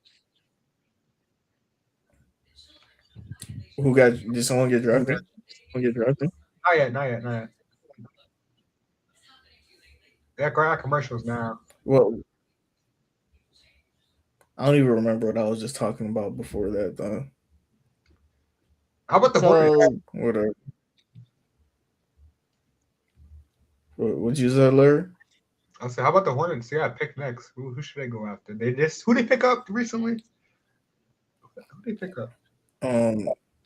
Who got? Did someone get drafted? Someone get drafted? Not yet, not yet, not yet. They got commercials now. Well, I don't even remember what I was just talking about before that though. How about the Hornets? So Whatever. What you said, Larry? I said, how about the Hornets? Yeah, pick next. Who should they go after? Who they pick up recently? Who they pick up?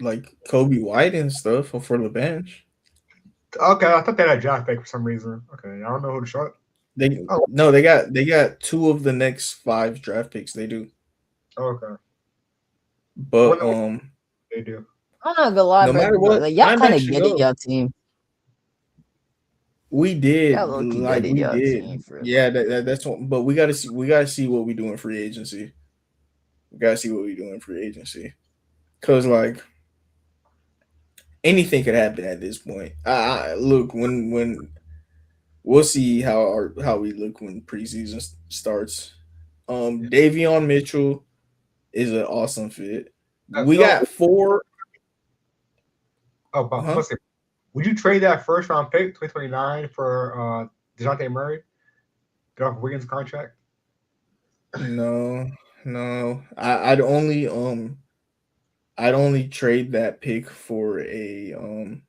Like Kobe White and stuff for the bench. Okay, I thought they had a draft pick for some reason. Okay, I don't know who to short. No, they got 2 of the next 5 draft picks. They do. Okay, But they do. I'm not gonna lie, no bro. matter what, Like, y'all kind of should get it, go. y'all team. We did, Y'all low-key like get it, we y'all did. team, for real. Yeah, that's what. But we gotta see what we do in free agency. We gotta see what we do in free agency, cause like anything could happen at this point. Look when we'll see how we look when preseason starts. Davion Mitchell is an awesome fit. We got 4. Oh, but let's see. Would you trade that first round pick, 2029, for DeJounte Murray? Get off Wiggins' contract? No. I'd only trade that pick for a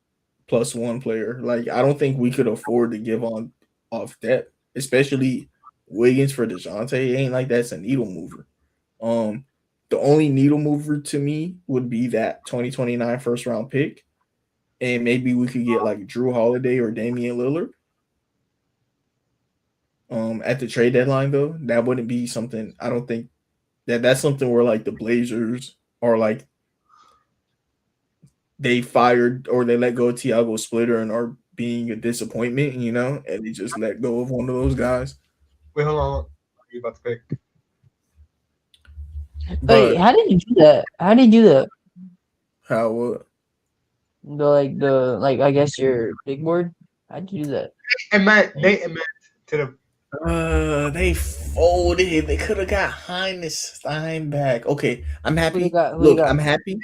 +1 player. Like I don't think we could afford to give on off depth, especially Wiggins for DeJounte. It ain't like that's a needle mover. The only needle mover to me would be that 2029 first round pick. And maybe we could get like Drew Holiday or Damian Lillard. At the trade deadline though, that wouldn't be something. I don't think that's something where like the Blazers are like they fired or they let go of Tiago Splitter and are being a disappointment, and they just let go of one of those guys. Wait, hold on. What are you about to pick? Wait, how did you do that? How did you do that? How what? The I guess your big board. How'd you do that? Nate and Matt to the. They Oh, they could have got Heinz Stein back. Okay, I'm Who they happy. got? Who they Look, got? I'm happy.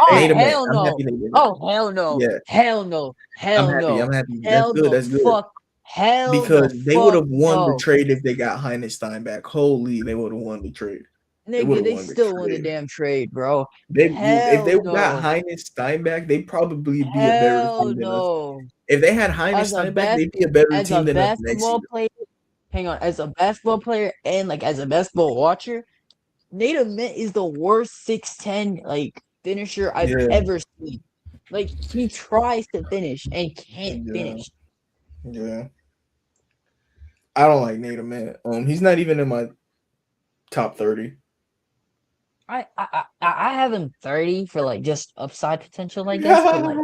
Oh Native man. hell I'm no! happy they did it. Oh hell no! Yeah, Hell no! I'm Hell happy. no! I'm happy. That's Hell good. the That's good. fuck! Hell the Because they would fuck have won the no! trade if they got Heinz Stein back. Holy, they would have won the trade. They would Nigga, have they won the still won the trade. damn trade, bro. If they Hell got no! Heinz Stein back, they'd probably be a better Hell team than us. no! If they had Heinz As a Stein back, bas they'd be a better as a team than us next basketball year. player, hang on, as a basketball player and like as a basketball watcher, Nate Mint is the worst 6'10" like finisher I've Yeah, ever seen. Like he tries to finish and can't yeah, finish. yeah. I don't like Native man. He's not even in my top 30. I have him 30 for like just upside potential, I guess. But like,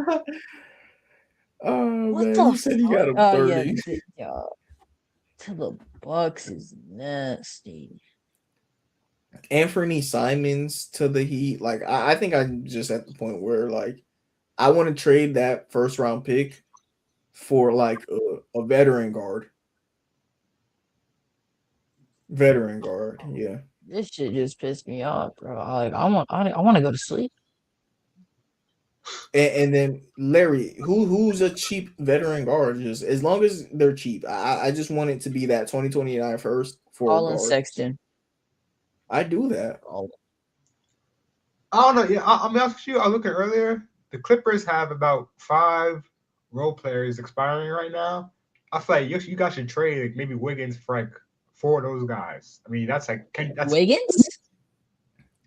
Oh what man, the you said you fuck? got him Oh yeah, 30. yeah. To the Bucks is nasty. Anthony Simons to the Heat. Like I think I'm just at the point where like I want to trade that first round pick for like a veteran guard. Veteran guard, yeah. This shit just pissed me off, bro. Like I want to go to sleep. And then Larry, who's a cheap veteran guard? Just as long as they're cheap. I just want it to be that 2029 first for a Colin guard. Sexton. I do that. I don't know. Yeah, I'm asking you. I was looking earlier. The Clippers have about 5 role players expiring right now. I feel like you guys should trade like, maybe Wiggins for like 4 of those guys. I mean, that's like that's. Wiggins?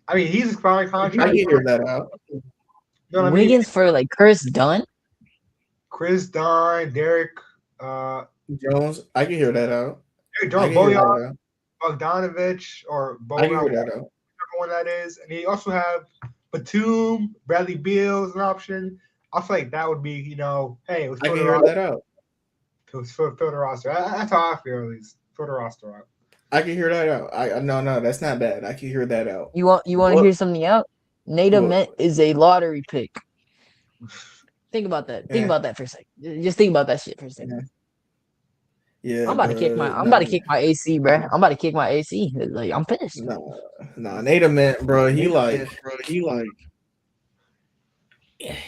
I mean, he's expiring I contract. can hear that out. You know what I mean? Wiggins for like Chris Dunn? Chris Dunn, Derek, Jones, I can hear that out. Derek I Jones, can hear Bojan, that out. Bogdanovich, or I can Bojan, hear that whichever out. one that is. And you also have Batum, Bradley Beal as an option. I feel like that would be, hey, let's I fill can the hear roster. that out. Fill the roster. That's how I feel, at least. Fill the roster out. I can hear that out. No, that's not bad. I can hear that out. You want to But hear something out? Nate what? Met is a lottery pick. Think about that. Think Yeah, about that for a second. Just think about that shit for a second. yeah, I'm about to kick my AC, bro. I'm about to kick my AC. Like I'm pissed. Nate man, bro. He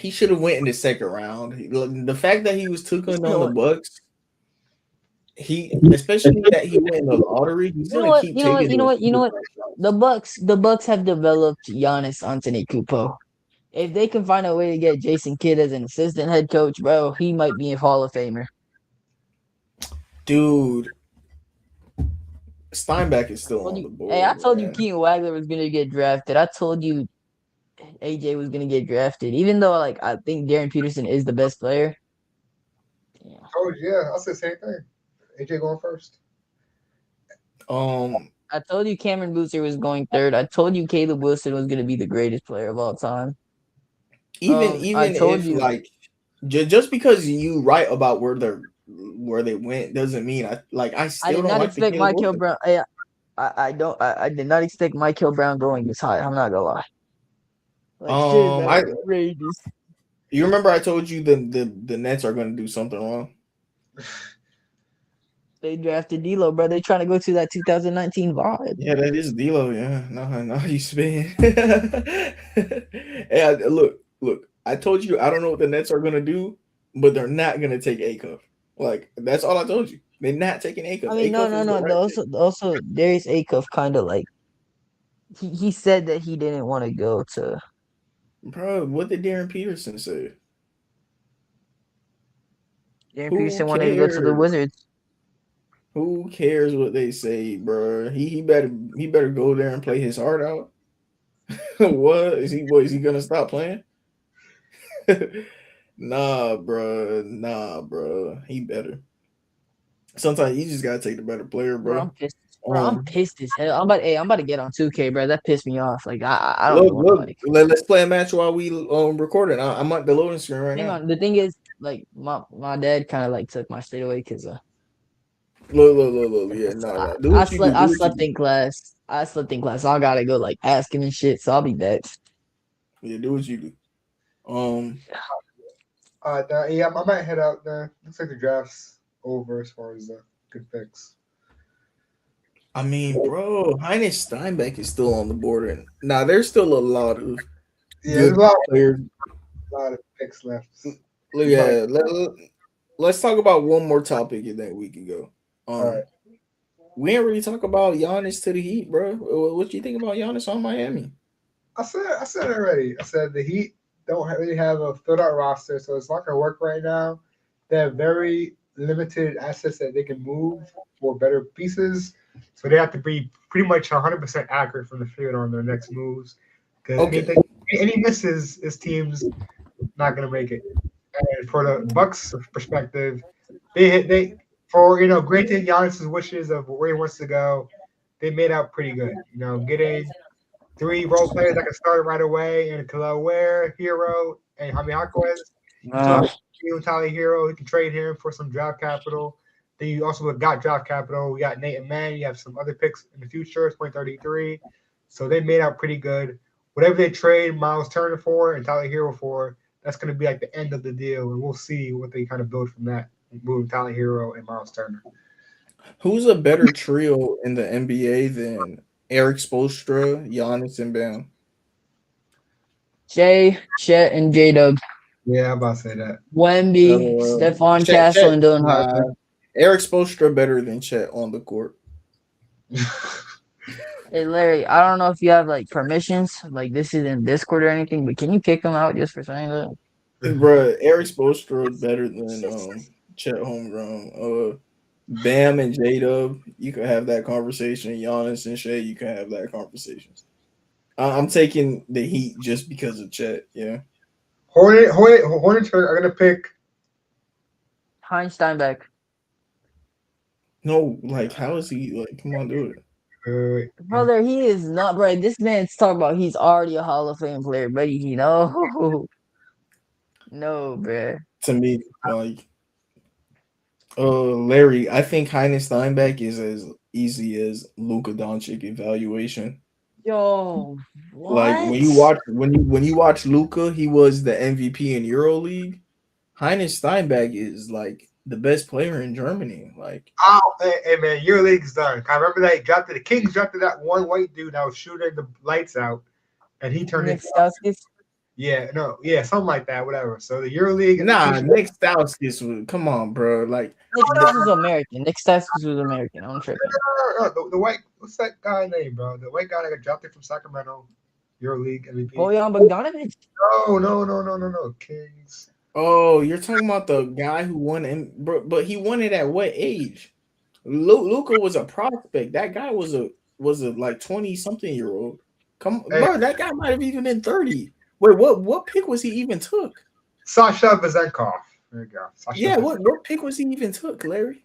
should have went in the second round. The fact that he was took on the Bucks, especially that he went in the lottery, he's gonna keep taking. You know what? The Bucks have developed Giannis Antetokounmpo. If they can find a way to get Jason Kidd as an assistant head coach, bro, he might be a Hall of Famer. Dude, Steinbeck is still on the board. Hey, I told you Keaton Wagler was gonna get drafted. I told you AJ was gonna get drafted, even though like I think Darren Peterson is the best player. Yeah. Oh yeah, I'll say the same thing. AJ going first. I told you Cameron Boozer was going third. I told you Caleb Wilson was gonna be the greatest player of all time. Even I told if you, like just because you write about where they went doesn't mean I still don't like expect Michael Brown. I did not expect Michael Brown going this high. I'm not gonna lie. Like, outrageous. You remember I told you the Nets are gonna do something wrong. They drafted D'Lo, bro. They trying to go to that 2019 vibe. Yeah, that is D'Lo. Yeah, no, you spin. Hey, look. I told you I don't know what the Nets are gonna do, but they're not gonna take A-Cup. Like that's all I told you. They're not taking A-Cup. I mean, no. Also, Darius Acuff kind of like he said that he didn't want to go to. Bro, what did Darren Peterson say? Darren Peterson wanted to go to the Wizards. Who cares what they say, bro? He better go there and play his heart out. What is he? What is he gonna stop playing? Nah, bro. He better. Sometimes you just gotta take the better player, bro. I'm pissed as hell. I'm about to get on 2K, bro. That pissed me off. Like I don't know. Let's play a match while we recording. I'm at the loading screen right now. Hang on. The thing is, like my dad kind of like took my shit away because Look. Yeah, no. I slept in class. I gotta go like ask him and shit. So I'll be back. Yeah, do what you do. Yeah, I might head out there. Looks like the draft's over as far as the good picks. I mean, bro, Heinz Steinbeck is still on the board, and now there's still a lot of Yeah, there's good players. a lot of picks left. He's probably Yeah, let's talk about one more topic and then we can go. all right. We ain't really talk about Giannis to the Heat, bro. What you think about Giannis on Miami? I said it already. I said the Heat don't really have a filled out roster, so it's not gonna work right now. They have very limited assets that they can move for better pieces, so they have to be pretty much 100% accurate from the field on their next moves. Because Okay, any misses, this team's not gonna make it. And for the Bucks perspective, they for granted Giannis's wishes of where he wants to go, they made out pretty good. Getting three role players that can start right away, and Khalil Ware, Hero, and Jaime Jaquez. You still have Tyler Hero. You can trade him for some draft capital. Then you also got draft capital. We got Nate and Man. You have some other picks in the future, 2033. So they made out pretty good. Whatever they trade Miles Turner for and Tyler Hero for, that's going to be like the end of the deal, and we'll see what they kind of build from that, moving Tyler Hero and Miles Turner. who's a better trio in the NBA than Eric Spoelstra, Giannis, and Bam? Jay, Chet, and J Dub. Yeah, I'm about to say that. Wemby, Stephon Castle, and Dylan Nah, Harper. Eric Spoelstra better than Chet on the court. Hey Larry, I don't know if you have like permissions, like this is in Discord or anything, but can you kick him out just for saying that? Bruh, Eric Spoelstra is better than Chet Holmgren. Bam and J Dub, you could have that conversation. Giannis and Shea, you can have that conversation. I'm taking the Heat just because of Chet. Yeah. Hornets are gonna pick. Heinz Steinbeck. No, like, how is he? Like, come on, do it. Brother, he is not, bro. This man's talking about he's already a Hall of Fame player, but no, bro. To me, like, Larry, I think Heinz Steinbeck is as easy as Luka Doncic evaluation. Yo, Like what? when you watch Luka, he was the MVP in EuroLeague. Heinz Steinbeck is like the best player in Germany. Like, Hey man, your league's done. I remember the Kings drafted that one white dude that was shooting the lights out, and he turned Nick into Stauskas? something like that, whatever. So the EuroLeague nah, Nick Stauskas was, come on, bro. Like, Nick Stauskas was American. Nick Stauskas was American. I'm tripping. the white, what's that guy name, bro? The white guy that got drafted from Sacramento, EuroLeague MVP. Bojan Bogdanovic? No, Kings. oh, you're talking about the guy who won, but he won it at what age? Luca was a prospect. That guy was a like 20-something-year-old. Come, Hey. bro, that guy might have even been 30. Wait, what pick was he even took? Sasha Vezenkov. There you go. Yeah, what pick was he even took, Larry?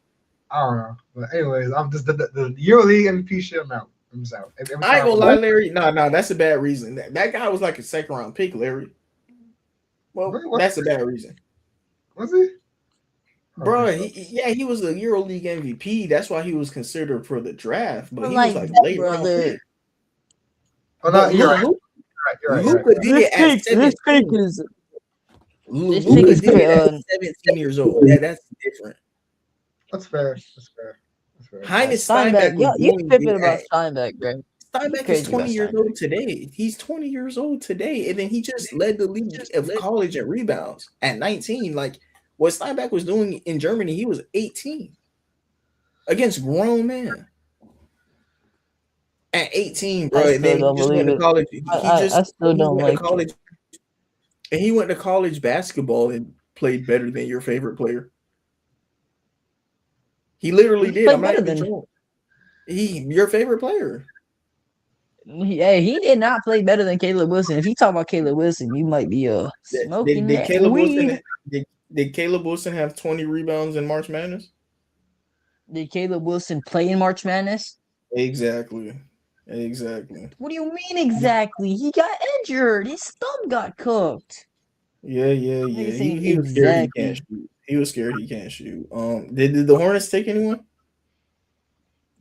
I don't know. But anyways, I'm just the EuroLeague MVP shit. I'm out. I ain't gonna lie, Larry. No, that's a bad reason. That guy was like a second round pick, Larry. Well, that's a bad reason. Was he? Bro, he was a EuroLeague MVP. That's why he was considered for the draft. But he like was like that, late round brother. pick. Oh, no, you're right. Luka did it at 17. This pick is Luka did it at 17 years old. Yeah, that's different. That's fair. Heinz Steinbeck. Steinbeck. You tripping about Steinbeck, bro. Steinbeck is 20 years old today. He's 20 years old today, and then he just led the league of college in rebounds at 19. Like, what Steinbeck was doing in Germany, he was 18 against grown men. At 18, bro, and then he just went to college. I still don't like college, and he went to college basketball and played better than your favorite player. He literally did. I'm not even joking. Your favorite player. Hey, he did not play better than Caleb Wilson. If you talk about Caleb Wilson, you might be smoking did Caleb weed. Wilson did Caleb Wilson have 20 rebounds in March Madness? Did Caleb Wilson play in March Madness? Exactly. What do you mean exactly? He got injured. His thumb got cooked. Yeah. He was scared he can't shoot. He was scared he can't shoot. Did the Hornets take anyone?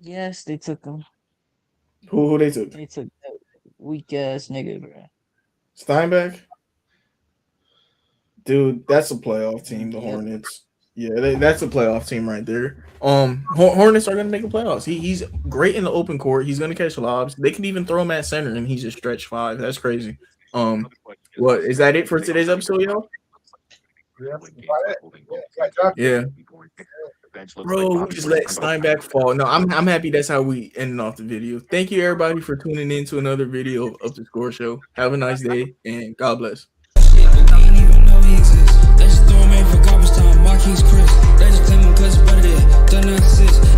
Yes, they took him. Who they took? They took that weak ass nigga, bro. Steinbeck? Dude, that's a playoff team, the Hornets. Yeah, that's a playoff team right there. Hornets are gonna make the playoffs. He's great in the open court. He's gonna catch lobs. They can even throw him at center, and he's a stretch five. That's crazy. What is that it for today's episode, yo? Yeah, bro, we just let Steinbach fall. No, I'm happy that's how we ended off the video. Thank you everybody for tuning in to another video of the Score Show. Have a nice day and God bless. Ain't even know he exists. They just throw him in for garbage time. Marquise Chris. They just claim him cause it's better than done not exist.